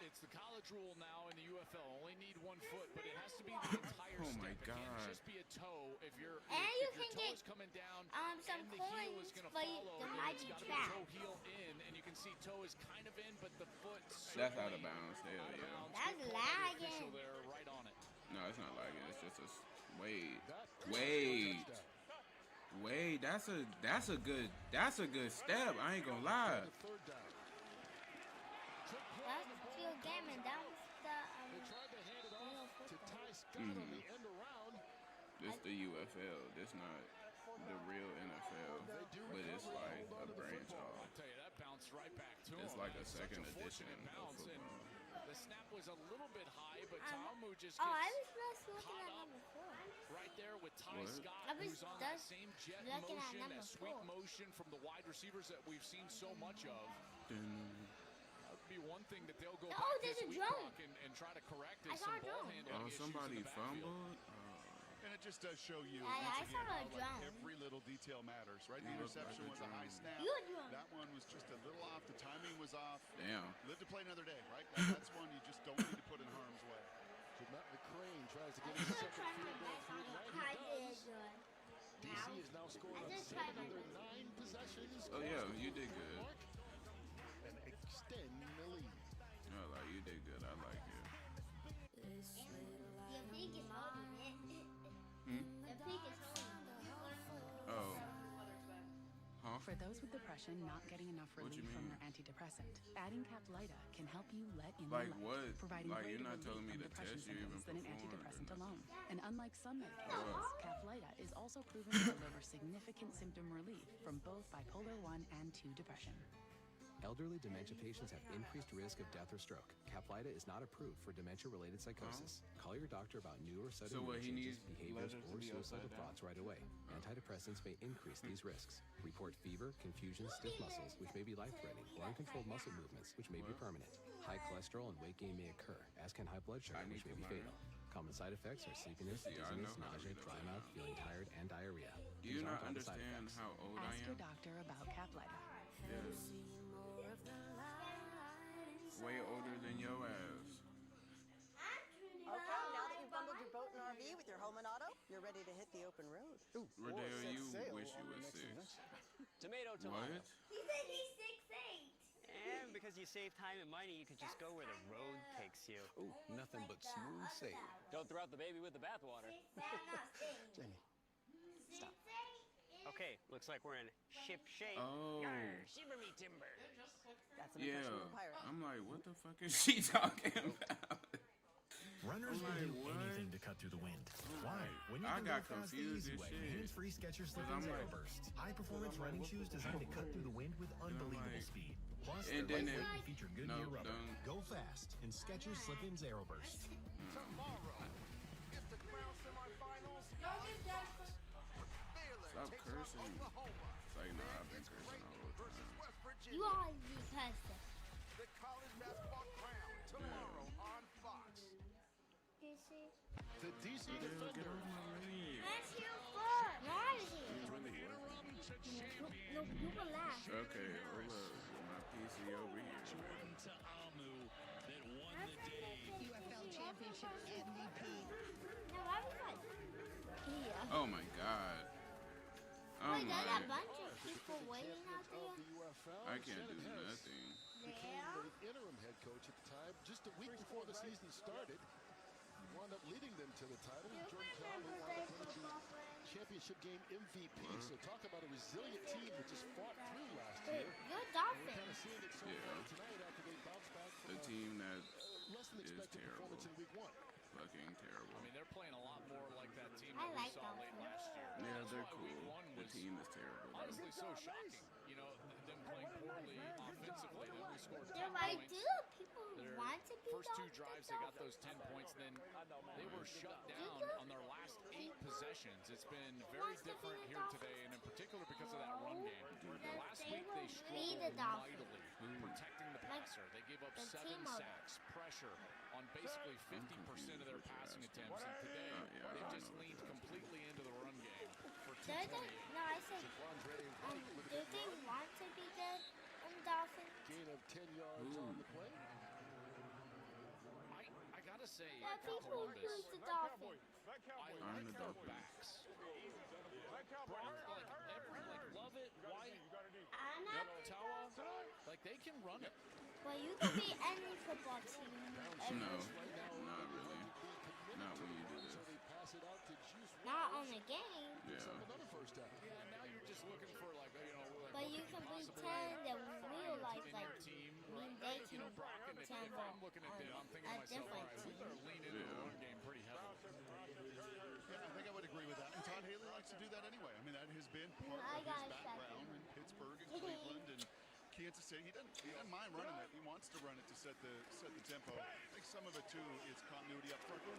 it's the college rule now in the UFL. Only need 1 foot, but it has to be the entire Oh step. my It can't God. just be a toe. If your And you if your can toe get, is coming down some and the heel is coins, going to but follow, there then might it's be got to be trap. toe heel in, and you can see toe is kind of in, but the foot That's out of certainly bounds. Hell out of yeah. bounds. That's Good call by the lagging. official there, right on it. No, it's not like it. It's just a wait. That Wait. that's a good step. I ain't gonna lie. That's still game, and that was the This the UFL. This not the real NFL, but it's like a branch off. I'll tell you, that bounced right back to him. It's like a second Such edition fortunate of bounce, and football. the snap was a little bit high, but Tamu just oh, I gets was just looking at number 4. right there with Ty What? Scott, I was who's on that just same jet looking at motion, number that sweep 4. motion from the wide receivers that we've seen so much of. That would be one thing that they'll go Oh, back there's this a week drone. and try to correct I is saw some a ball drone. handling issues in Somebody the backfield. fumbled. And it just does show you, I once saw again, a how drone. every little detail matters, right? The You look interception like was a a high drone. snap. You a drone. That one was just a little off. The timing was off. Damn. Live to play another day, right? That's one you just don't need to put in harm's way. So Matt McCrane tries to I get his still second try my field goal best on through. it. Right, I he did does. good. DC is now scoring I on just 7 tried my of their best. 9 possessions. Oh yeah, you did good. And extend the lead. Oh, like you did good. I like it. Your peak is holding it. Your peak is holding it. Oh. Huh? For those with depression not getting enough What you relief from mean? their antidepressant, adding Caplyta can help you let in Like the light, what? providing Like greater you're not relief telling me from the depression test you even symptoms than an performed or antidepressant nothing? alone. And unlike some medications, Caplyta is also proven to deliver significant symptom relief from both bipolar 1 and 2 depression. Elderly dementia patients have increased risk of death or stroke. Caplyta is not approved for dementia-related psychosis. Call your doctor about new or sudden So what, mood he changes, needs behaviors, letters to or be suicidal upside down? thoughts right away. Antidepressants may increase these risks. Report fever, confusion, stiff muscles, which may be life-threatening, or uncontrolled muscle movements, which may be permanent. High cholesterol and weight gain may occur, as can high blood sugar, which may be fatal. Common side effects are sleepiness, See, I dizziness, know how to nausea, read dry upside mouth, down. feeling tired, and diarrhea. Do you These not aren't all the side understand effects. how old I Ask am? your doctor about Caplyta. Yes. Way older than your ass. Okay, now that you've bundled your boat and RV with your home and auto, you're ready to hit the open road. Rodale, you wish you was 6. Tomato, What? He said he's 6'8". And because you save time and money, you can just go where the road takes you. Ooh, nothing but smooth sailing. Don't throw out the baby with the bathwater. Jamie. Stop. Okay, looks like we're in ship shape. Oh. Yarr, shiver me timber. That's Yeah. I'm like, what the fuck is she talking about? Runners I'm will like, do what? anything to cut through the wind. Why? When you I can got go fast the confused easy as way, shit. hands-free Skechers Cause Slip-ins I'm like- Aeroburst. High-performance running shoes designed to cut through the wind with unbelievable speed. Plus, And they're then lightweight it- and feature no, Goodyear rubber. don't. Go fast in Skechers Slip-ins Aeroburst. Stop cursing. It's like, nah, I've been cursing all the time. You always be cussing. The college basketball crown tomorrow on Fox. DC. The DC Get defender. off my leg. That's your fault. Not here. No, you can laugh. Okay, hold up. My PC over here. UFL Championship MVP. No, I was like, yeah. Oh my god. Oh Wait, there's a my. bunch of people waiting out there. I can't do nothing. Became the interim head coach at the time, just a week before the season started. He wound up leading them to the title. Jordan Cowley wound up winning the championship game MVP. So talk about a resilient team that just fought through last year. Good We're Dolphins. kind of seeing it so far tonight after they bounced back from A team that less than is expected terrible. performance in week 1. Fucking terrible. I mean, they're playing a lot more like that team I that we like saw late Dolphins. last year. Yeah, That's they're why cool. Week 1 The was team is terrible. though. honestly so shocking. You know, them playing poorly offensively. They only scored 10 They're like, points. do people Their want to be first 2 Dolphins? drives, they got those 10 points. Then they were shut down on their last 8 possessions. It's been very different here today, and in particular because of that run game. Last week they struggled mightily protecting the passer. They gave up 7 sacks, pressure on basically 50% of their passing attempts. And today they just leaned completely into the run game for Do they, 228. no, I said, do they want to be the Dolphins? Gain of 10 yards on the play. I gotta say, There are for people who Columbus, choose the Dolphins. I like their backs. Like Love it, White, Tawa, like they can run it. Well, you can be any football team. No, not really. Not when you do this. Not on the game. Yeah. Another first down. Yeah, now you're just just looking for like But you can pretend that real life, in like, your team, mean right? they can Brock, and if I'm looking at them, I'm thinking to myself, all right, we better lean into the run game pretty heavily. Yeah, I think I would agree with that. And Todd Haley likes to do that anyway. I mean, that has been part of his background in Pittsburgh and Cleveland and Kansas City. He doesn't mind running it. He wants to run it to set the tempo. I think some of it too is continuity up front. That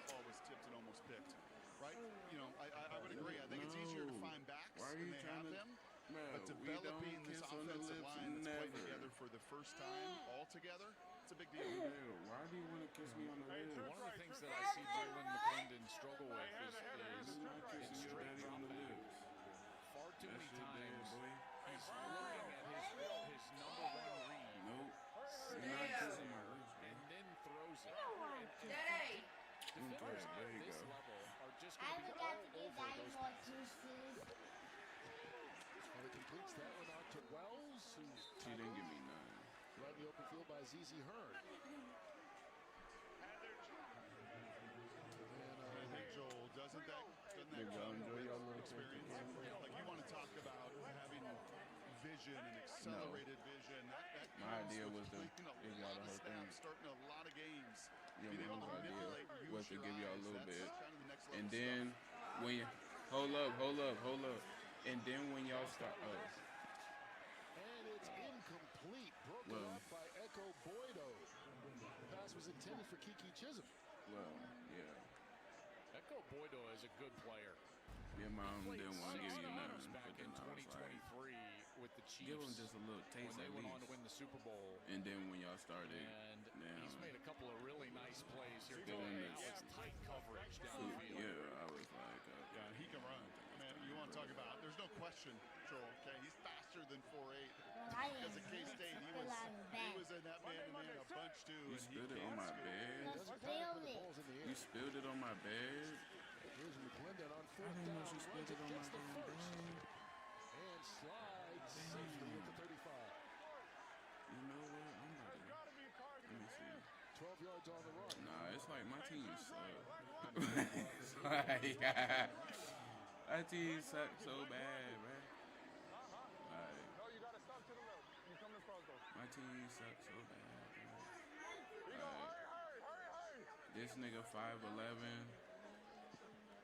ball was tipped and almost picked. Right? You know, I would agree. I think it's easier to find backs when they have them. But developing this offensive line that's played together for the first time all together, it's a big deal. Why do you want to kiss me on the lips? One of the things that I see Jalen McClendon struggle with is in straight drop back. Far too many times he's looking at his number one read. Nope. You're not kissing my lips, and then throws it. Defenders at there you this go. level are just I going to be forgot all to give over that those more passes. juices. Well, he completes that one out to Wells, who She didn't give me none. right in the open field by ZZ Hearn. I think, Joel, doesn't that come with experience? Like, you want to talk about having vision and accelerated vision. That My comes idea with was to playing a give lot y'all the of whole thing. snaps, starting a lot of games. Yeah, Being my able to idea manipulate, was use to your give y'all a eyes, little that's bit. kind of the next level And stuff. then when you hold up. And then when y'all start And it's incomplete. Broken Well. up by Echo Boydo. The pass was intended for Kiki Chisholm. well, yeah. Echo Boydo is a good player. Your mom Played didn't want to give you 6 nothing, games but back then in I was like, 2023 with the Chiefs. give him just a little taste when they at went on least. to win the Super Bowl. And then when y'all started, And he's made a couple of really nice plays here. Give him Now this. it's tight coverage down the field. Yeah, I was like, Yeah, he can run. I mean, you want to talk about, there's no question, Joel, okay? He's faster than 4'8". Because at K-State, he was in that man-to-man a bunch too. you And he spilled it on my bed. You spilled it on my bed. Here's McClendon on I fourth didn't know down. she spilled it on Gets my the first. bed. And slides safely at the 35. You know what? I'm about to. Let me see. 12 yards on the run. Nah, it's like my team suck. It's like, my team suck so bad, man. Like, No, you gotta stop to the left. You come in front though. my team suck so bad, man. Hurry. This nigga 5'11".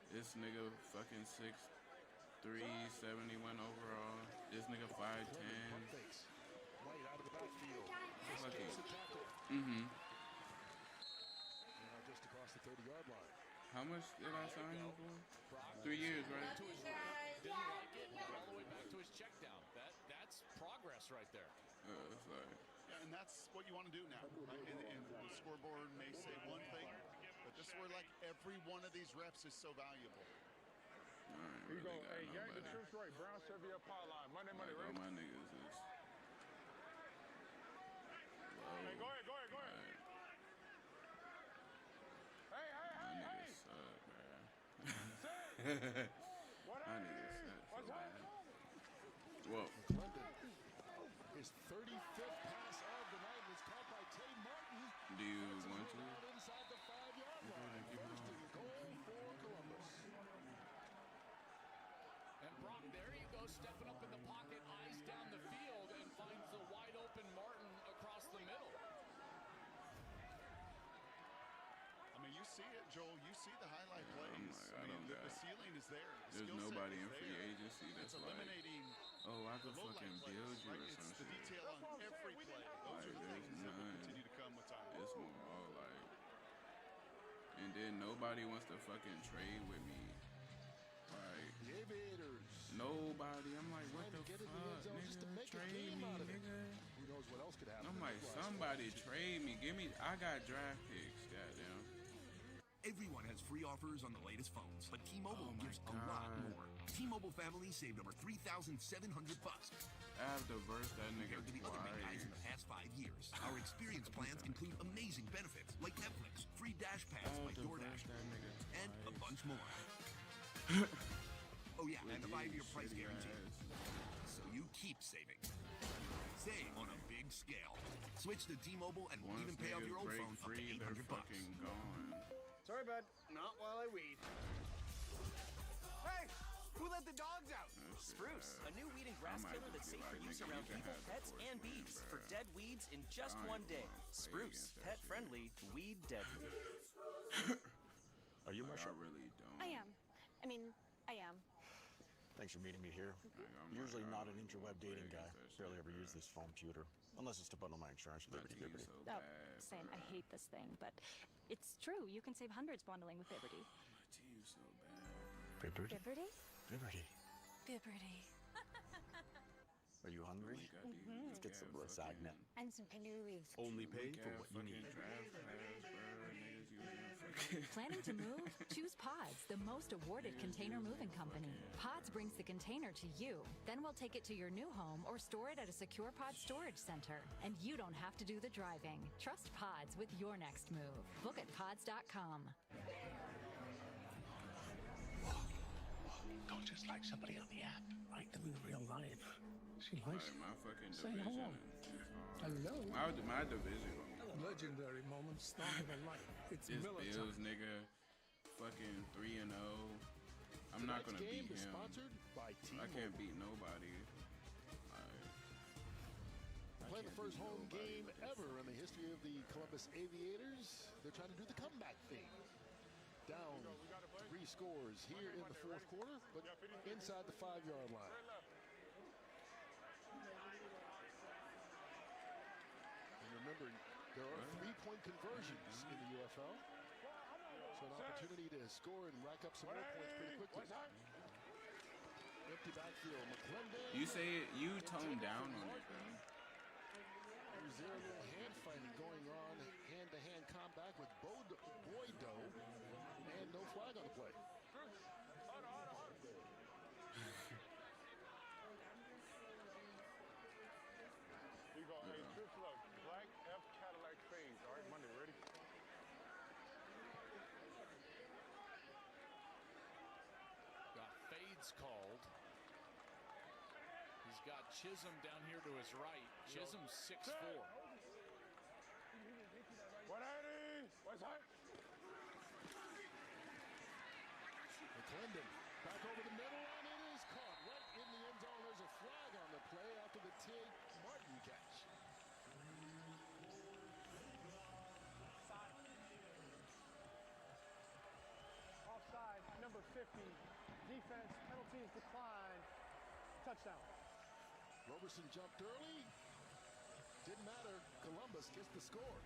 This nigga fucking 6'3", 71 overall. This nigga 5'10". White out of the backfield. Fucking. Now just across the 30-yard line. How much did I sign him for? 3 years, right? Didn't like it. Went all the way back to his check down. That's progress right there. It's like, Yeah, and that's what you want to do now, right? And the scoreboard may say one thing, but this is where, like, every one of these reps is so valuable. I ain't Here you really go. got Hey, gang the nobody. troops right. Brown Chevy up power line. Money, Like, all right? my niggas is low. Hey, go ahead. Like, my niggas suck, man. My niggas suck so bad. Well, McClendon, his 35th pass of the night was caught by Tay Martin. do you want to? Inside the 5-yard Go ahead line. and keep First going. and goal for Columbus. And Brock, there you go, stepping up in the pocket, eyes down the field, and finds the wide open Martin across the middle. I mean, you see it, Joel. You see the highlight plays. I don't the got it. ceiling is there. The There's skill set nobody is in free there. agency that's It's like, eliminating oh, I could the low-light fucking plays, build you right? or It's some the shit. detail on every play. Those are the Like, things that will there's continue to come with time. It's more all like, and then nobody wants to fucking trade with me. Like, The Aviators. nobody. I'm like, what the Get in the fuck, end zone just to nigga? make a Trade game me, out of it. nigga. Who knows what else could happen? I'm in like, this last somebody one. trade me. Give me. I got draft picks. Goddamn. Everyone has free offers on the latest phones, but T-Mobile gives a lot more. T-Mobile family saved over $3,700 I have to verse that nigga compared to the other big guys in the twice. past 5 years. Our experience plans include amazing benefits like Netflix, free Dash I Pass by have to DoorDash, verse that nigga and a twice. bunch more. Oh yeah, and a 5-year price Shitty guarantee. ass. So you keep saving. Save on a big scale. Switch to T-Mobile and we'll Once even pay off niggas your old break phone up to free, they're $800. fucking gone. Sorry, bud. Not while I weed. Hey, who let the dogs out. Spruce, a new weed and grass killer that's safe for use around people, pets, and bees. For dead weeds in just one day. Spruce, pet friendly, weed deadly. Are you Marsha? I really don't. I am. I am. Thanks for meeting me here. Usually not an interweb dating guy. Barely ever use this phone computer. Unless it's to bundle my insurance with Liberty. Oh, same. I hate this thing, but it's true. You can save hundreds bundling with Liberty. Liberty? Liberty? Liberty. Are you hungry? Let's get some lasagna. And some cannolis. Only pay for what you need. Planning to move? Choose Pods, the most awarded container moving company. Pods brings the container to you. Then we'll take it to your new home or store it at a secure pod storage center. And you don't have to do the driving. Trust Pods with your next move. Book at pods.com. Don't just like somebody on the app. Like them in real life. She likes my fucking Say division. hello. My division. Legendary moments start of a life. It's This Miller Bills time. nigga, fucking 3-0. I'm not gonna Tonight's game beat is him. sponsored by I can't beat nobody. Playing the first home game ever in the history of the Columbus Aviators. They're trying to do the comeback thing. Down 3 scores here in the fourth quarter, but inside the 5-yard line. And remember, there are 3-point conversions in the UFL. So an opportunity to score and rack up some more points pretty quickly. Empty backfield, McClendon. You say it, you tone down on it, bro. There's there a little hand fighting going on, hand-to-hand combat with Boydo, and no flag on the play. You go, hey, Trips, look, black F Cadillac fades. All right, Monday, ready? Got fades called. He's got Chisholm down here to his right. Chisholm 6'4". 180! What's that? McClendon back over the middle, and it is caught right in the end zone. There's a flag on the play after the T. Martin catch. Offside, number 50. Defense, penalties declined. Touchdown. Roberson jumped early. Didn't matter. Columbus gets the score.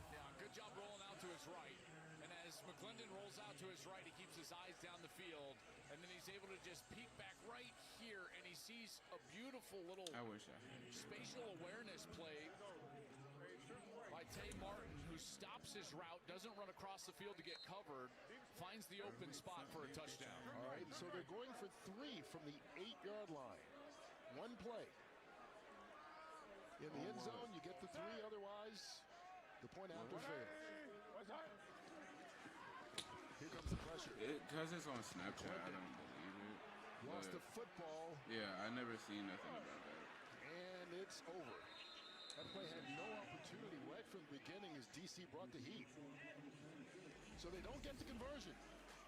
Yeah, good job rolling out to his right. And as McClendon rolls out to his right, he keeps his eyes down the field. And then he's able to just peek back right here, and he sees a beautiful little spatial awareness play by Tay Martin, who stops his route, doesn't run across the field to get covered, finds the open spot for a touchdown. All right, so they're going for 3 from the 8-yard line. One play. In the end zone, you get the 3, otherwise the point after fails. Here comes the pressure. Because it's on Snapchat, I don't believe it. Lost the football. Yeah, I never seen nothing about that. And it's over. That play had no opportunity right from the beginning as DC brought the heat. So they don't get the conversion,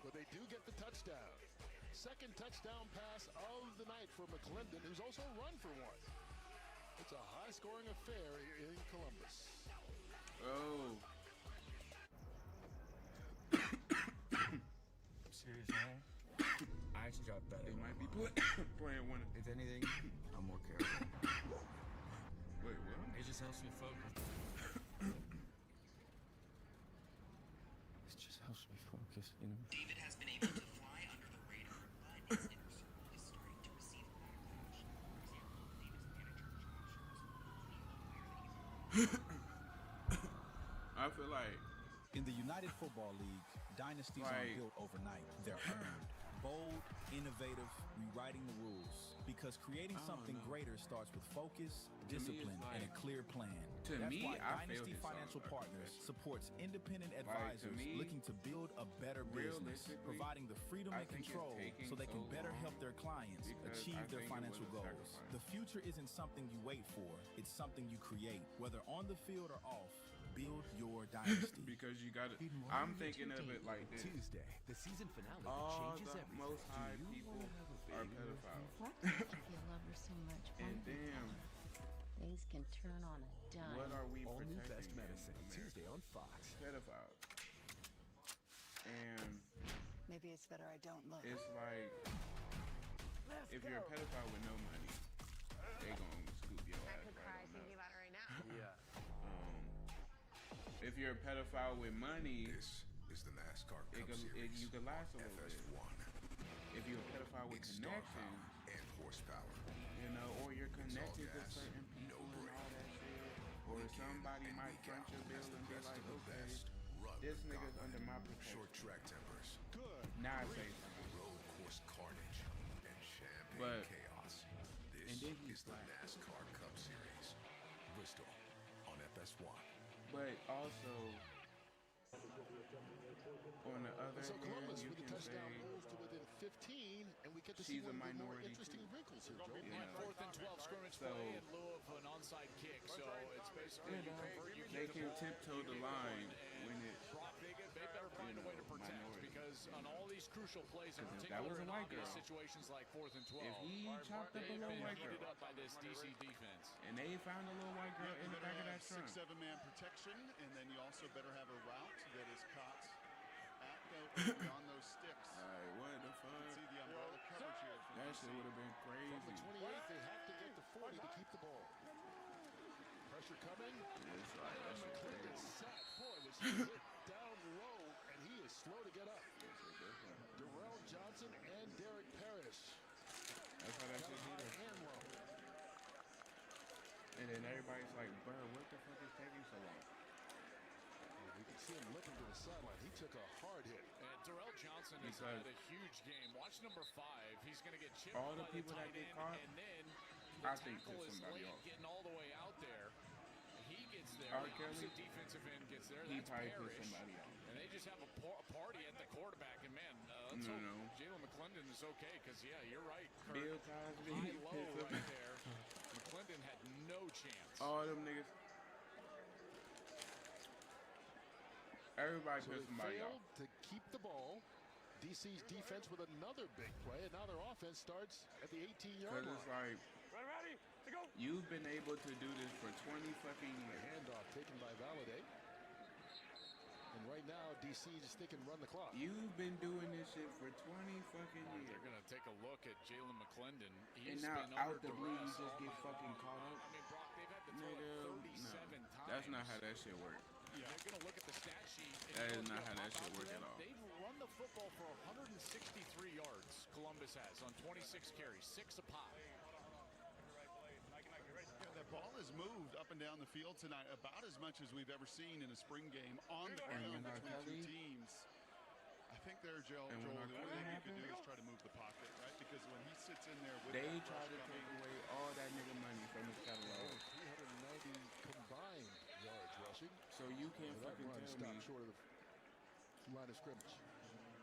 but they do get the touchdown. Second touchdown pass of the night for McClendon, who's also run for one. It's a high-scoring affair here in Columbus. Oh. Serious, man. I actually got better. They might be playing one. If anything, I'm more careful. Wait, what? It just helps me focus. It just helps me focus, you know? David has been able to fly under the radar, but his inner circle is starting to receive backlash. For example, David's manager I feel like in the United Football League, dynasties aren't built overnight. They're earned. Bold, innovative, rewriting the rules. Because creating something greater starts with focus, discipline, and a clear plan. That's why Dynasty Financial Partners supports independent advisors looking to build a better business, providing the freedom and control so they can better help their clients achieve their financial goals. The future isn't something you wait for, it's something you create. Whether on the field or off, Build your dynasty. Because you got to. I'm thinking of it like this. Tuesday, the season finale All changes the everything. most high people are pedophiles. You love her so much. And damn, Things can turn on a dime. what are we All new Best protecting? Medicine, Tuesday on Fox. Pedophiles. And Maybe it's better I don't look. it's like, if you're a pedophile with no money, they gonna scoop your ass right on up. about it right now. Yeah. If you're a pedophile with money, This is the NASCAR Cup Series. you could last a little bit. FS1. If you're a pedophile with It's star connection, power and horsepower. you know, or you're It's all connected to gas, certain people no and all that shit, or Week in somebody and might week front out your bill as the and be best like, of the okay, best. Run this the nigga's gauntlet. under my protection. Short track tempers. Good. Now I say something. Road course carnage and champagne But- chaos. This and then is the NASCAR Cup Series. Bristol on FS1. But also, on the other So hand, Columbus you with the can touchdown say moves to within 15, and we get to see she's a one of the more minority interesting too. wrinkles here, Joe. You know, 4th and 12 scrimmage So- play in lieu of an onside kick. So it's basically you you know, convert, you they keep can the ball, tiptoe you the get a line point, when and it's, Brock, they better find a way to protect minority. because on all these crucial plays, in 'Cause if that particular was a in white obvious girl, situations like 4th and 12, if he chopped up a they've little been white heated girl, up by this DC defense. and they found a little white girl Yeah, in you the better back of have that trunk. 6-7-man protection, and then you also better have a route that is caught beyond those sticks. Like, what the You fuck? can see the umbrella coverage here. From That DC. shit would have been From the crazy. 28, they have to get to 40 to keep the ball. Pressure coming. It's like, that shit McClendon crazy. set. Boy, was he hit down low, and he is slow to get up. Darrell Johnson and Derek Parrish. That's how that Got shit him hit high him. and low. And then everybody's like, bro, what the fuck is taking so long? You can see him looking to the sideline. He took a hard hit. And Darrell Johnson has Because had a huge game. Watch number 5. He's going to get chipped all the by people the that tight get end, caught, and then the I think tackle took is somebody late off. getting all the way out there. He gets there. R. The Kelly, opposite defensive end gets there. he That's probably put Parrish. somebody on. And they just have a party at the quarterback. And man, let's No, hope no. Jalen McClendon is okay because, yeah, you're right, Kurt. Bill Cosby, High low pissed him. right there. McClendon had no chance. All them niggas. Everybody So pissed they somebody failed off. to keep the ball. DC's defense with another big play, and now their offense starts at the 18-yard Because line. it's like, you've been able to do this for 20 fucking The years. handoff taken by Valladay. And right now, DC is thinking run the clock. You've been doing this shit for 20 fucking They're years. going to take a look at Jalen McClendon. And He's now been out under the blue, you duress just all get night fucking long. caught up. I mean, Brock, they've had to throw Nigga, it 37 no. times. That's not how that shit works. They're going to look at the stat sheet. and That you is know not what's how gonna that pop shit out to work them? at all. They've run the football for 163 yards, Columbus has, on 26 carries, 6 a pop. Yeah, that ball has moved up and down the field tonight about as much as we've ever seen in a spring game on the ground when between two Kelly- teams. I think there, Joel, And when the only Kelly thing you could do happened- is try to move the pocket, right? Because when he sits in there with They that try rush to coming, take away all that nigga money from his catalog. 390 combined yards rushing. So you can't That fucking run tell stopped me short of the line of scrimmage.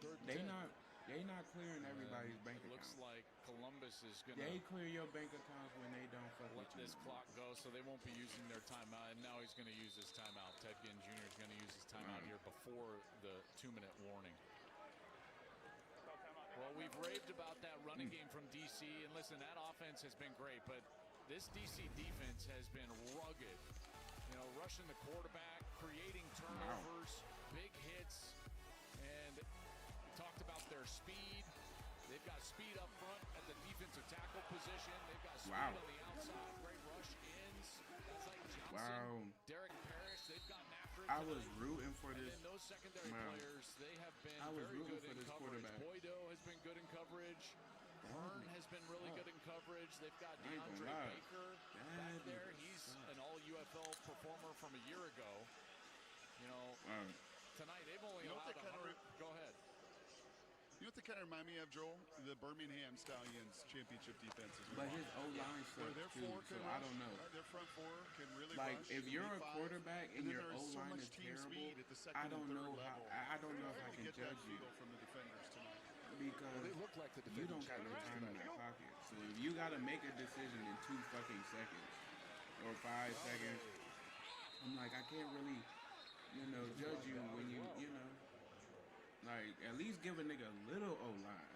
Third and they 10. not clearing everybody's bank It looks account. like Columbus is going They to clear your bank accounts when they don't fuck let with you. this clock go, so they won't be using their timeout. And now he's going to use his timeout. Ted Ginn Jr. is going to use his timeout here before the 2-minute warning. Well, we've raved about that running game from DC, and listen, that offense has been great, but this DC defense has been rugged. You know, rushing the quarterback, creating turnovers, big hits, and we talked about their speed. They've got speed up front at the defensive tackle position. They've got speed Wow. on the outside, great rush ends. Guys like Johnson, Wow. Derek Parrish, they've gotten after it. I was tonight. rooting for And this. then those secondary Man. players, they have been I was very rooting good for in this coverage. quarterback. Boydo has been good in coverage. Hearn has been really good in coverage. They've got I ain't gonna DeAndre lie. Baker That back nigga there. He's sucks. an all-UFL performer from a year ago. You know, tonight they've only You know what allowed they kinda 100. Go ahead. You know what they kind of remind me of, Joel? The Birmingham Stallions championship defenses. But his O-line Where sucks their too, four so can I rush, don't know. right? Their front four can really Like, rush. if you're elite a five, quarterback and then your there is so O-line much is team terrible, speed at the second I and don't third know how level. I don't know if They're I able can to get that judge you feel from the defenders tonight. because They look like the you don't got defending no time in champions your tonight. pocket. So if you got to make a decision in 2 fucking seconds or 5 seconds, I'm like, I can't really judge you when like at least give a nigga a little O-line.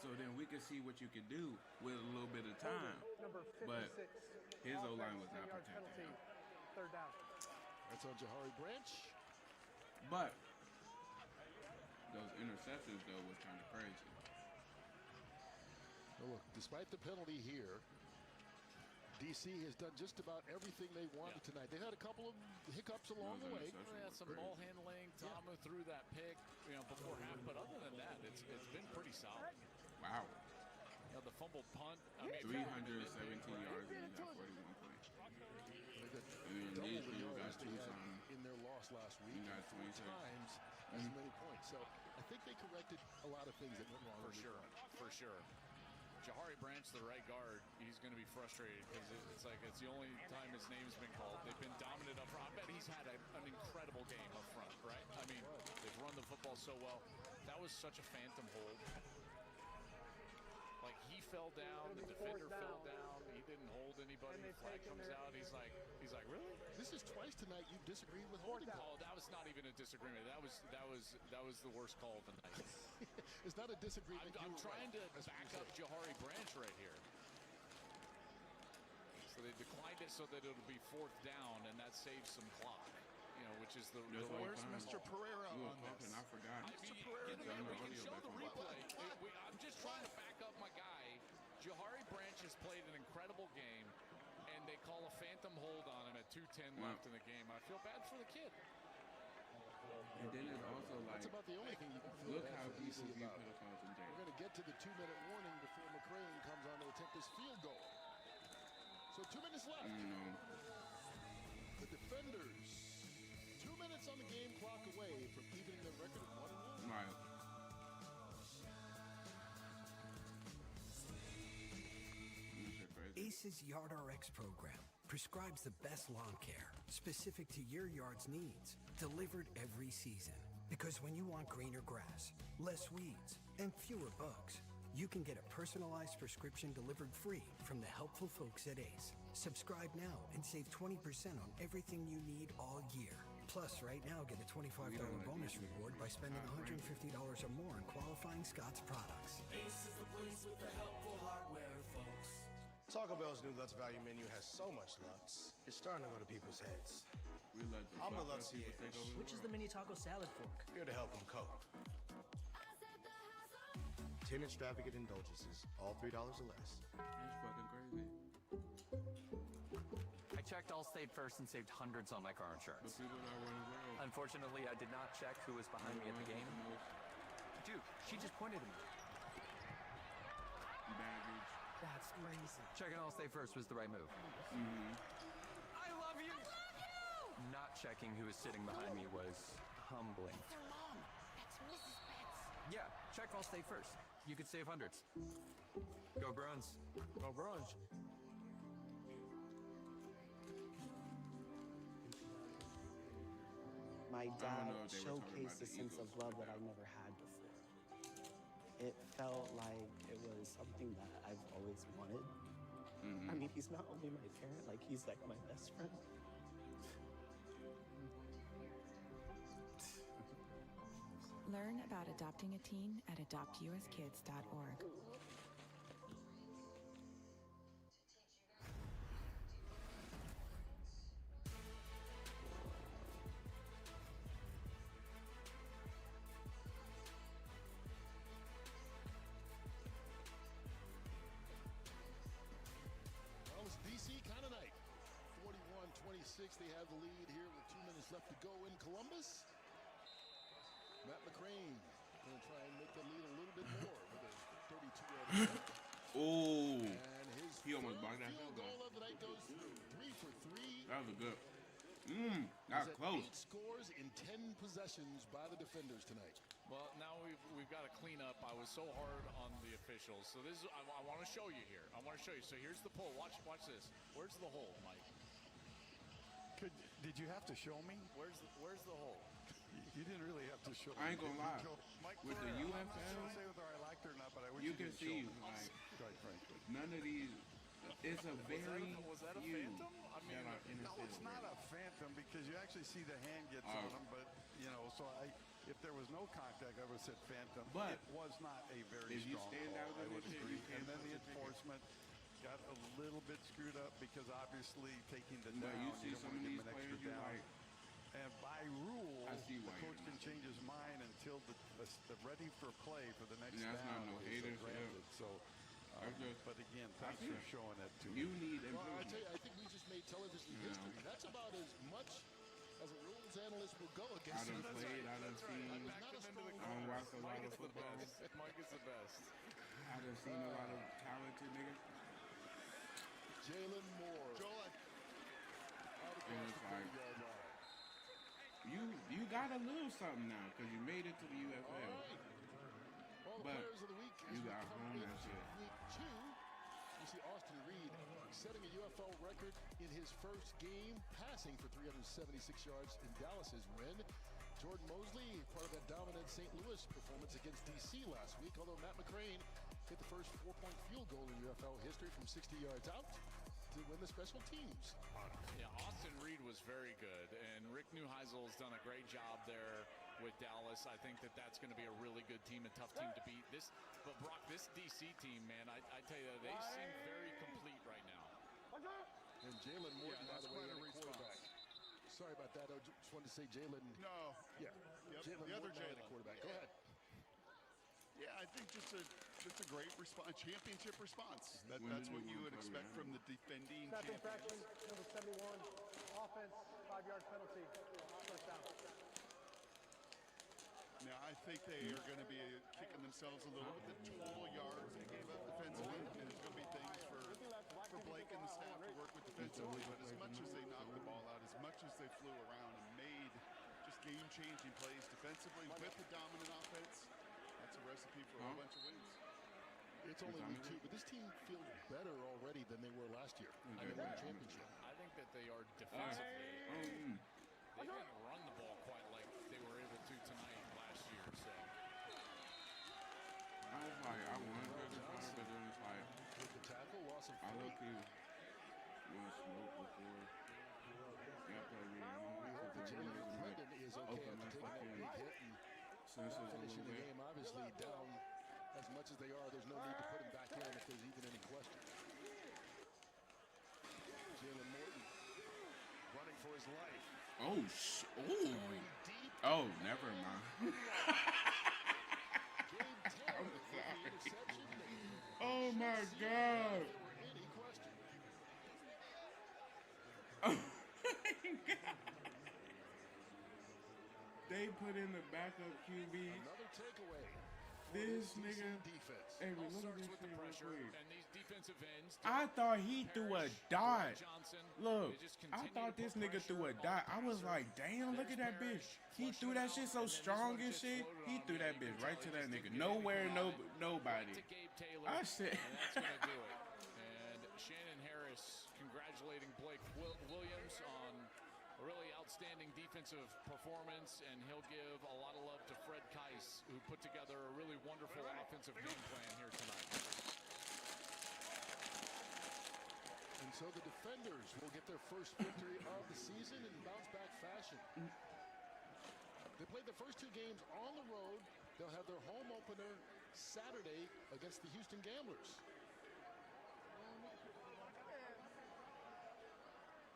So then we can see what you can do with a little bit of time. But his O-line was not protecting him. Third down. That's on Jahari Branch. But those interceptions, though, was kind of crazy. Well, look, despite the penalty here, DC has done just about everything they wanted tonight. They had a couple of hiccups along the way. They had some ball handling. Tamu threw that pick, before half. But other than that, it's been pretty solid. Wow. The fumbled punt. I mean, 317 yards and he got 41 points. And then these people got two something. In their loss last week, he got 26 times as many points. So I think they corrected a lot of things that went wrong. For sure. Jahari Branch, the right guard, he's going to be frustrated because it's the only time his name's been called. They've been dominant up front. I bet he's had an incredible game up front, right? I mean, they've run the football so well. That was such a phantom hold. Like, he fell down, the defender fell down, he didn't hold anybody, flag comes out, he's like, really? This is twice tonight you disagreed with holding call. Oh, that was not even a disagreement. That was the worst call of the night. It's not a disagreement. I'm trying to back up Jahari Branch right here. So they declined it so that it'll be fourth down, and that saves some clock. Which is the where's Mr. Pereira on this? I forgot. We can show the replay. I'm just trying to back up my guy. Jahari Branch has played an incredible game, and they call a phantom hold on him at 2:10 left in the game. I feel bad for the kid. And then it's also like, that's about the only thing you can feel look bad how for DC people view about. pedophiles in jail. We're going to get to the 2-minute warning before McCrane comes on to attempt this field goal. So 2 minutes left. The defenders, 2 minutes on the game clock away from evening their record of 1-1. Right. ACE's YardRx program prescribes the best lawn care specific to your yard's needs, delivered every season. Because when you want greener grass, less weeds, and fewer bugs, you can get a personalized prescription delivered free from the helpful folks at ACE. Subscribe now and save 20% on everything you need all year. Plus, right now, get a $25 bonus reward by spending $150 or more on qualifying Scott's products. ACE is the place with the helpful hardware, folks. Taco Bell's new Lutz value menu has so much Lutz, it's starting to go to people's heads. I'm the Lutzier. Which is the mini taco salad fork? Here to help them cope. 10-inch extravagant indulgences, all $3 or less. That's fucking crazy. I checked Allstate first and saved hundreds on my car insurance. Unfortunately, I did not check who was behind me at the game. Dude, she just pointed at me. Baggage. That's crazy. Checking Allstate first was the right move. I love you! Not checking who was sitting behind me was humbling. It's her mom. That's Mrs. Betts. Yeah, check Allstate first. You could save hundreds. Go Bruins. Go Bruins. My dad showcased a sense of love that I've never had before. It felt like it was something that I've always wanted. I mean, he's not only my parent, like he's like my best friend. Learn about adopting a teen at adoptuskids.org. Well, it's DC kind of night. 41-26, they have the lead here with 2 minutes left to go in Columbus. Matt McCrane going to try and make the lead a little bit more with a 32-yard attempt. Oh, and his he almost blocked that field goal. Of the night goes through. 3 for 3. That was a good. Not close. 8 scores in 10 possessions by the defenders tonight. Well, now we've got to clean up. I was so hard on the officials. So this is I want to show you here. I want to show you. So here's the pull. Watch this. Where's the hole, Mike? Did you have to show me? Where's the hole? You didn't really have to show me. I ain't gonna lie. With the UFL, I don't say whether I liked it or not, but I wish you can didn't see show me. like Quite frankly. none of these. It's a very was that a few. phantom? I'm mean, no, it's not a phantom because you actually see the hand gets on him, but you know, so if there was no contact, I would have said phantom. But it was not a very if you strong stand call. out I in would the pit, agree. you can't And then the punch a ticket. enforcement got a little bit screwed up because obviously taking the But down, you see don't some want of to give these him an players, extra you down. like, And by rule, I see the why coach you're can not change his mind until the ready for play for the next And that's not down no is haters, granted. So, but again, thanks for showing that to you me. need Well, I improvement. tell you, I think we just made television history. That's about as much as a rules analyst will go I against. done played, I done seen, I done watched a lot of football. Mike is the best. I done seen a lot of talented niggas. Jalen Moore. Joel, And it's like, you got a little something now because you made it to the UFL. All the But players of the week as you we got come home that into shit. week 2. You see Austin Reed setting a UFL record in his first game, passing for 376 yards in Dallas's win. Jordan Mosley, part of that dominant St. Louis performance against DC last week, although Matt McCrane hit the first 4-point field goal in UFL history from 60 yards out to win the special teams. Yeah, Austin Reed was very good, and Rick Neuheisel has done a great job there with Dallas. I think that that's going to be a really good team, a tough team to beat. But Brock, this DC team, man, I tell you, they seem very complete right now. And Jalen Morton, by that's the way, quite a at quarterback. Sorry about that. I just wanted to say Jalen. No. Yeah. Yep, Jalen the other Morton at Jalen. quarterback. Go ahead. Yeah, I think just a great response, championship response. That's what you would expect from the defending Second champions. infraction, number 71, offense, 5-yard penalty, first down. Now, I think they are going to be kicking themselves a little with the total yards they gave up defensively, and there's going to be things for Blake and the staff to work with defensively. But as much as they knocked the ball out, as much as they flew around and made just game-changing plays defensively with the dominant offense, that's a recipe for a whole bunch of wins. It's only week 2, but this team feels better already than they were last year. I They won the championship. I think that they are defensively. They didn't run the ball quite like they were able to tonight last year. So I was like, I wanted to go to but then it's like, with the tackle, loss of I look who was smoked before. Got that We hope that Jalen Clinton is okay after taking that big hit and finishing the game obviously down as much as they are. There's no need to put him back in if there's even any question. Jalen Morton running for his life. Oh, never mind. I'm sorry. Oh my God. Oh my God. They put in the backup QB. Another takeaway. This nigga. Defense. Hey, all look at starts this with the shit real pressure, quick. and these defensive ends. I thought he threw a dot. Look, they just I continue thought to this put nigga threw a pressure dot. on I the was passer. like, damn, look at that bitch. He threw that shit so strong and shit. He threw that bitch right to that nigga. Nowhere, nobody. I said. And that's going to do it. And Shannon Harris congratulating Blake Williams on a really outstanding defensive performance, and he'll give a lot of love to Fred Keiss, who put together a really wonderful offensive game plan here tonight. And so the defenders will get their first victory of the season in bounce-back fashion. They played the first 2 games on the road. They'll have their home opener Saturday against the Houston Gamblers.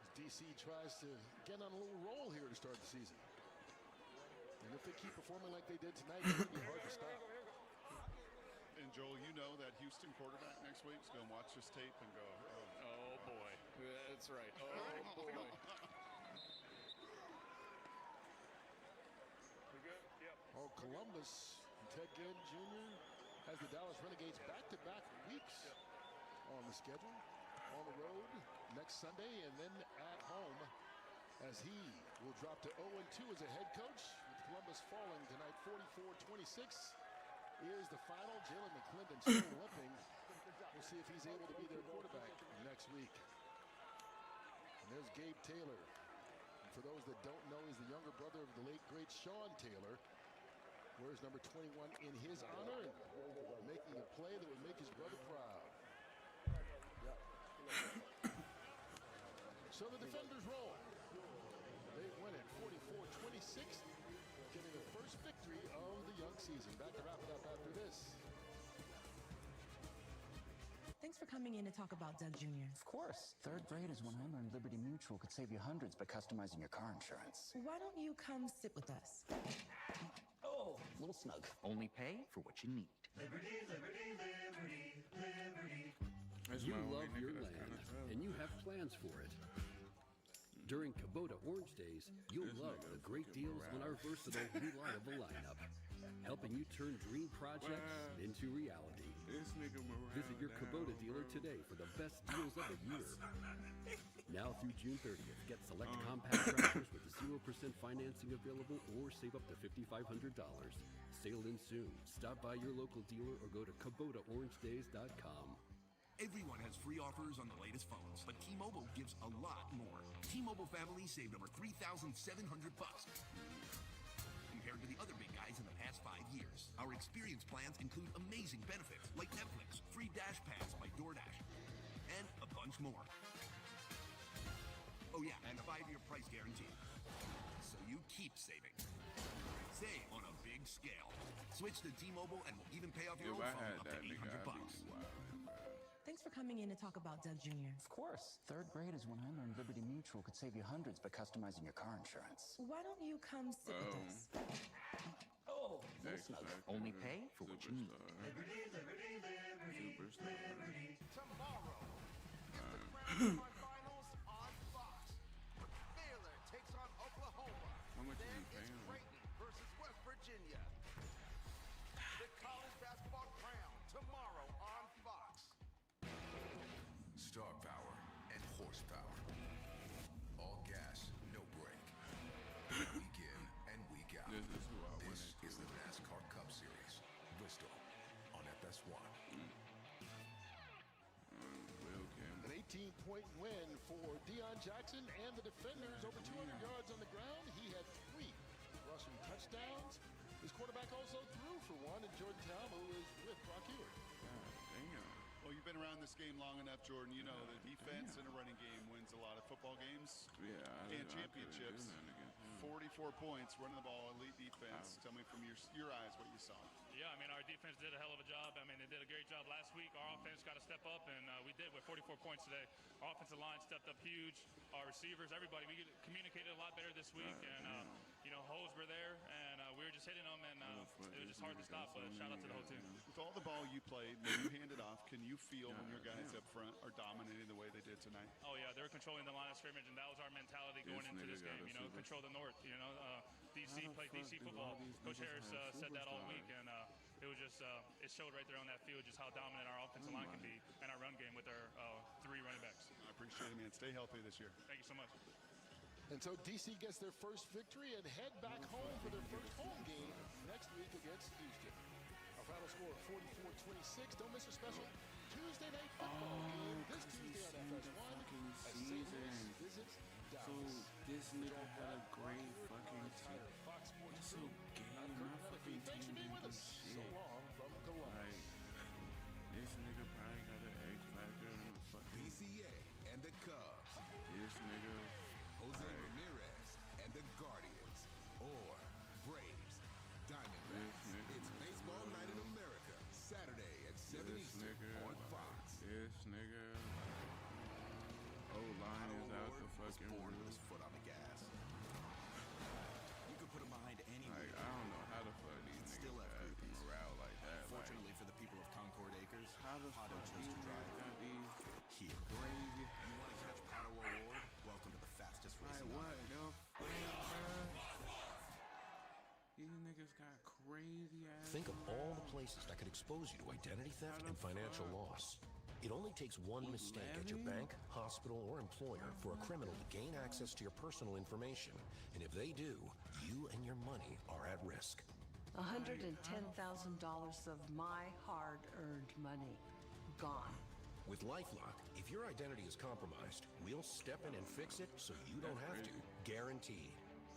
As DC tries to get on a little roll here to start the season. And if they keep performing like they did tonight, it's going to be hard to stop. And Joel, you know that Houston quarterback next week is going to watch this tape and go, oh boy. That's right. Oh boy. Oh, Columbus, Ted Ginn Jr. has the Dallas Renegades back-to-back weeks on the schedule, on the road next Sunday, and then at home as he will drop to 0-2 as a head coach, with Columbus falling tonight 44-26 is the final. Jalen McClendon still limping. We'll see if he's able to be their quarterback next week. And there's Gabe Taylor. And for those that don't know, he's the younger brother of the late, great Sean Taylor. Wears number 21 in his honor, and making a play that would make his brother proud. So the defenders roll. They win it 44-26, getting their first victory of the young season. Back to wrap it up after this. Thanks for coming in to talk about Doug Jr. Of course. Third grade is when I learned Liberty Mutual could save you hundreds by customizing your car insurance. Why don't you come sit with us? Oh, a little snug. Only pay for what you need. Liberty, liberty, liberty, liberty. You love your land, and you have plans for it. During Kubota Orange Days, you'll love the great deals on our versatile, reliable lineup, helping you turn dream projects into reality. Visit your Kubota dealer today for the best deals of the year. Now through June 30th, get select compact tractors with 0% financing available or save up to $5,500. Sale in soon. Stop by your local dealer or go to KubotaOrangeDays.com. Everyone has free offers on the latest phones, but T-Mobile gives a lot more. T-Mobile families saved over $3,700 compared to the other big guys in the past 5 years. Our experience plans include amazing benefits like Netflix, free Dash Pass by DoorDash, and a bunch more. Oh yeah, and a 5-year price guarantee. So you keep saving. Save on a big scale. Switch to T-Mobile and we'll even pay off your old phone up to $800. Thanks for coming in to talk about Doug Jr. Of course. Third grade is when I learned Liberty Mutual could save you hundreds by customizing your car insurance. Why don't you come sit with us? Oh, a little snug. Only pay for what you need. Liberty, liberty, liberty, liberty. Tomorrow, the Crown Finals on Fox. Baylor takes on Oklahoma. Then it's Creighton versus West Virginia. The college basketball crown tomorrow on Fox. Star power and horsepower. All gas, no brake. Week in and week out. This is the NASCAR Cup Series. Bristol on FS1. An 18-point win for Deion Jackson and the defenders, over 200 yards on the ground. He had 3 rushing touchdowns. His quarterback also threw for one in Jordan Town, who is with Brock Ewart. Well, you've been around this game long enough, Jordan. You know the defense in a running game wins a lot of football games and championships. 44 points, running the ball, elite defense. Tell me from your eyes what you saw. Yeah, I mean, our defense did a hell of a job. I mean, they did a great job last week. Our offense got to step up, and we did with 44 points today. Our offensive line stepped up huge. Our receivers, everybody, we communicated a lot better this week. And, you know, holes were there, and we were just hitting them, and it was just hard to stop. But shout out to the whole team. With all the ball you played, when you hand it off, can you feel when your guys up front are dominating the way they did tonight? Oh, yeah, they were controlling the line of scrimmage, and that was our mentality going into this game. You know, control the north. You know, DC play DC football. Coach Harris said that all week, and it was just it showed right there on that field just how dominant our offensive line can be and our run game with our 3 running backs. I appreciate it, man. Stay healthy this year. Thank you so much. And so DC gets their first victory and head back home for their first home game next week against Houston. Our final score of 44-26. Don't miss a special Tuesday night football game this Tuesday on FS1 as St. Louis visits Dallas. So this nigga had a great fucking team. Fox Sports So gay, my fucking Thanks for team being didn't with do us. shit. So long from Columbus. Like, this nigga probably got an X factor in the fucking BCA and the Cubs. This nigga, Jose like, Ramirez and the Guardians. Or Braves, Diamondbacks. It's Baseball Night in America. Saturday at 7 Eastern on Fox. This nigga. O-line is out the fucking born with roof. his foot on the gas. You could put him behind any Like, I don't know how the fuck these still niggas have got groupies. morale like that. Fortunately for the people of Concord Acres, How the Pato fuck chose these to drive niggas got these here. crazy? You want to catch Pato Award? Welcome to the fastest Like, racing. what the fuck, bruh? These niggas got crazy ass. Think of all the places that could expose you to identity theft and financial loss. It only takes one mistake at your bank, hospital, or employer for a criminal to gain access to your personal information. And if they do, you and your money are at risk. $110,000 of my hard-earned money gone. With LifeLock, if your identity is compromised, we'll step in and fix it so you don't have to. Guaranteed.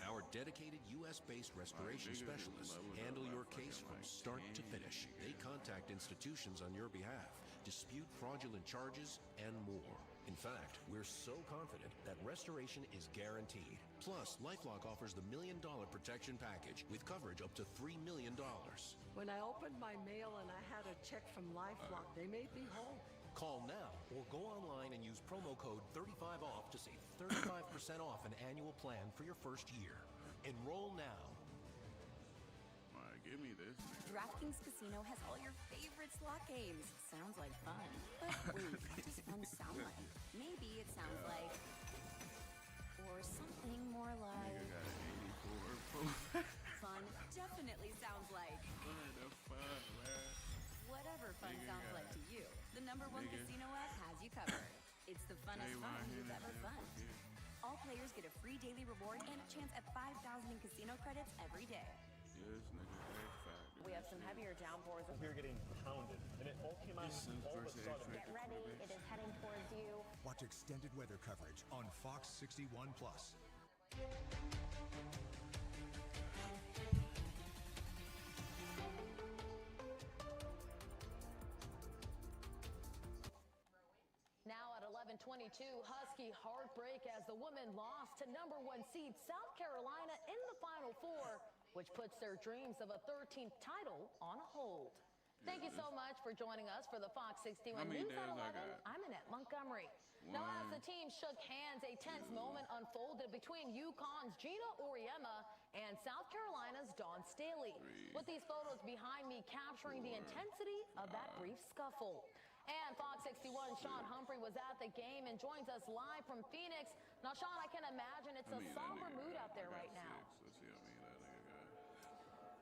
Our dedicated U.S.-based restoration specialists handle your case from start to finish. They contact institutions on your behalf, dispute fraudulent charges, and more. In fact, we're so confident that restoration is guaranteed. Plus, LifeLock offers the $1 million protection package with coverage up to $3 million. When I opened my mail and I had a check from LifeLock, they made me whole. Call now or go online and use promo code 35OFF to save 35% off an annual plan for your first year. Enroll now. All right, give me this. DraftKings Casino has all your favorite slot games. Sounds like fun. But wait, what does fun sound like? Maybe it sounds like... Or something more like... Fun definitely sounds like... What the fuck, man? Whatever fun sounds like to you, the #1 casino app has you covered. It's the funnest fun you've ever fun. All players get a free daily reward and a chance at 5,000 in casino credits every day. This nigga very fat. We have some heavier downpours. We're getting pounded, and it all came out all of a sudden. Get ready, it is heading towards you. Watch extended weather coverage on Fox 61 Plus. Now at 11:22, Husky heartbreak as the women lost to #1 seed South Carolina in the Final Four, which puts their dreams of a 13th title on hold. Thank you so much for joining us for the Fox 61 News at 11. I'm Annette Montgomery. Now, as the team shook hands, a tense moment unfolded between UConn's Gina Auriemma and South Carolina's Dawn Staley, with these photos behind me capturing the intensity of that brief scuffle. And Fox 61's Sean Humphrey was at the game and joins us live from Phoenix. Now, Sean, I can imagine it's a somber mood out there right now.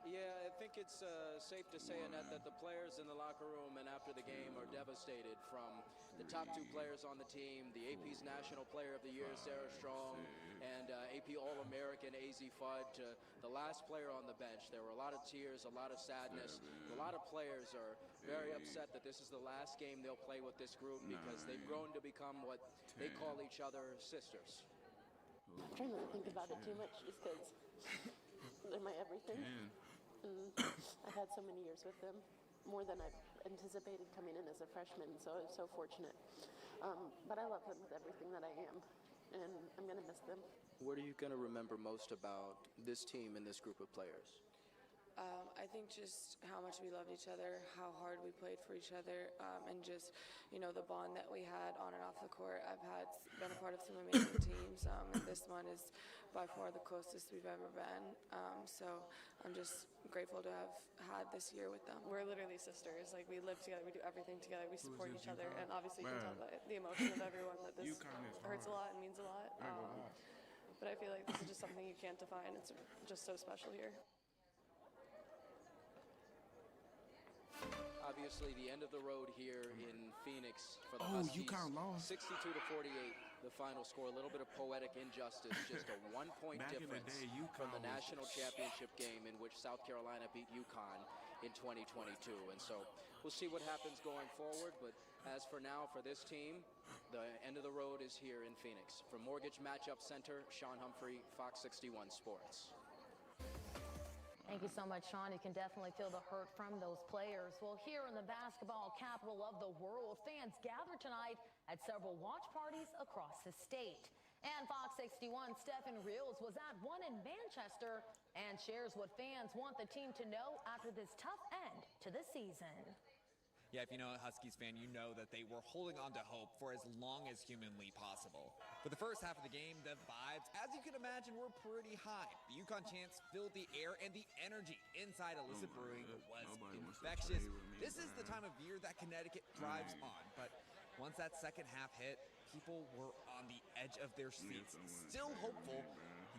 Yeah, I think it's safe to say, Annette, that the players in the locker room and after the game are devastated, from the top 2 players on the team, the AP's National Player of the Year, Sarah Strong, and AP All-American AZ Fudd, to the last player on the bench. There were a lot of tears, a lot of sadness. A lot of players are very upset that this is the last game they'll play with this group because they've grown to become what they call each other sisters. I'm trying not to think about it too much just because they're my everything. And I've had so many years with them, more than I've anticipated coming in as a freshman, so I'm so fortunate. But I love them with everything that I am, and I'm going to miss them. What are you going to remember most about this team and this group of players? I think just how much we loved each other, how hard we played for each other, and just, you know, the bond that we had on and off the court. I've been a part of some amazing teams, and this one is by far the closest we've ever been. So I'm just grateful to have had this year with them. We're literally sisters. Like, we live together, we do everything together, we support each other, and obviously you can tell by the emotion of everyone that this hurts a lot and means a lot. But I feel like this is just something you can't define. It's just so special here. Obviously, the end of the road here in Phoenix for the UConn Huskies. lost. 62-48, the final score. A little bit of poetic injustice, just a 1-point difference from the national championship game in which South Carolina beat UConn in 2022. And so we'll see what happens going forward. But as for now, for this team, the end of the road is here in Phoenix. From Mortgage Matchup Center, Sean Humphrey, Fox 61 Sports. Thank you so much, Sean. You can definitely feel the hurt from those players. Well, here in the basketball capital of the world, fans gathered tonight at several watch parties across the state. And Fox 61 Stephen Reels was at one in Manchester and shares what fans want the team to know after this tough end to the season. Yeah, if you know a Huskies fan, you know that they were holding on to hope for as long as humanly possible. For the first half of the game, the vibes, as you can imagine, were pretty high. The UConn chants filled the air, and the energy inside Alyssa Brewing was infectious. This is the time of year that Connecticut thrives on, but once that second half hit, people were on the edge of their seats, still hopeful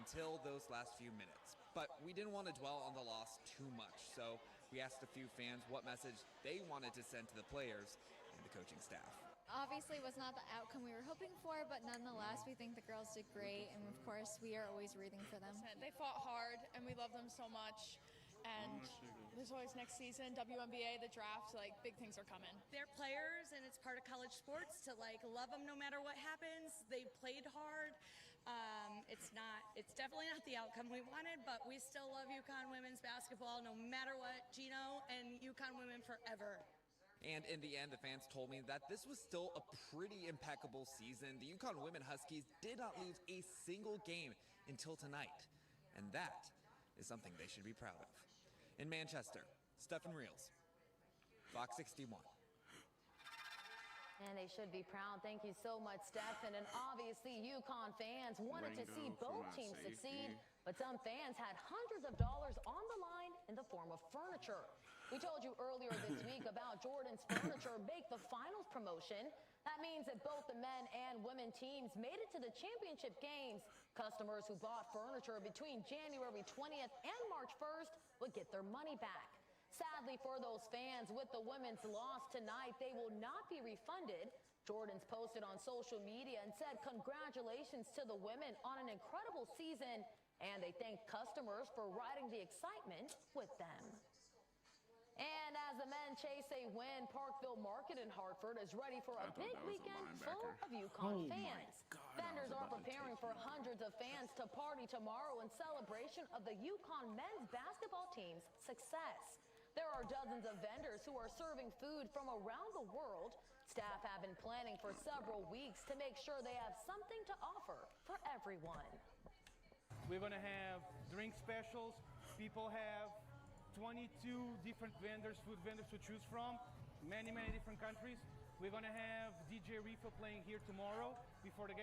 until those last few minutes. But we didn't want to dwell on the loss too much, so we asked a few fans what message they wanted to send to the players and the coaching staff. Obviously, it was not the outcome we were hoping for, but nonetheless, we think the girls did great, and of course, we are always rooting for them. They fought hard, and we love them so much. And there's always next season, WNBA, the draft, like, big things are coming. They're players, and it's part of college sports to, like, love them no matter what happens. They played hard. It's definitely not the outcome we wanted, but we still love UConn women's basketball no matter what. Gino and UConn women forever. And in the end, the fans told me that this was still a pretty impeccable season. The UConn women Huskies did not lose a single game until tonight. And that is something they should be proud of. In Manchester, Stefan Reels, Fox 61. And they should be proud. Thank you so much, Stefan. And obviously, UConn fans wanted to see both teams succeed, but some fans had hundreds of dollars on the line in the form of furniture. We told you earlier this week about Jordan's Furniture Make the Finals promotion. That means that both the men and women teams made it to the championship games. Customers who bought furniture between January 20th and March 1st would get their money back. Sadly for those fans, with the women's loss tonight, they will not be refunded. Jordan's posted on social media and said congratulations to the women on an incredible season, and they thanked customers for riding the excitement with them. And as the men chase a win, Parkville Market in Hartford is ready for a big weekend full of UConn fans. Vendors are preparing for hundreds of fans to party tomorrow in celebration of the UConn men's basketball team's success. There are dozens of vendors who are serving food from around the world. Staff have been planning for several weeks to make sure they have something to offer for everyone. We're going to have drink specials. People have 22 different vendors, food vendors to choose from, many different countries. We're going to have DJ Rifa playing here tomorrow before the game.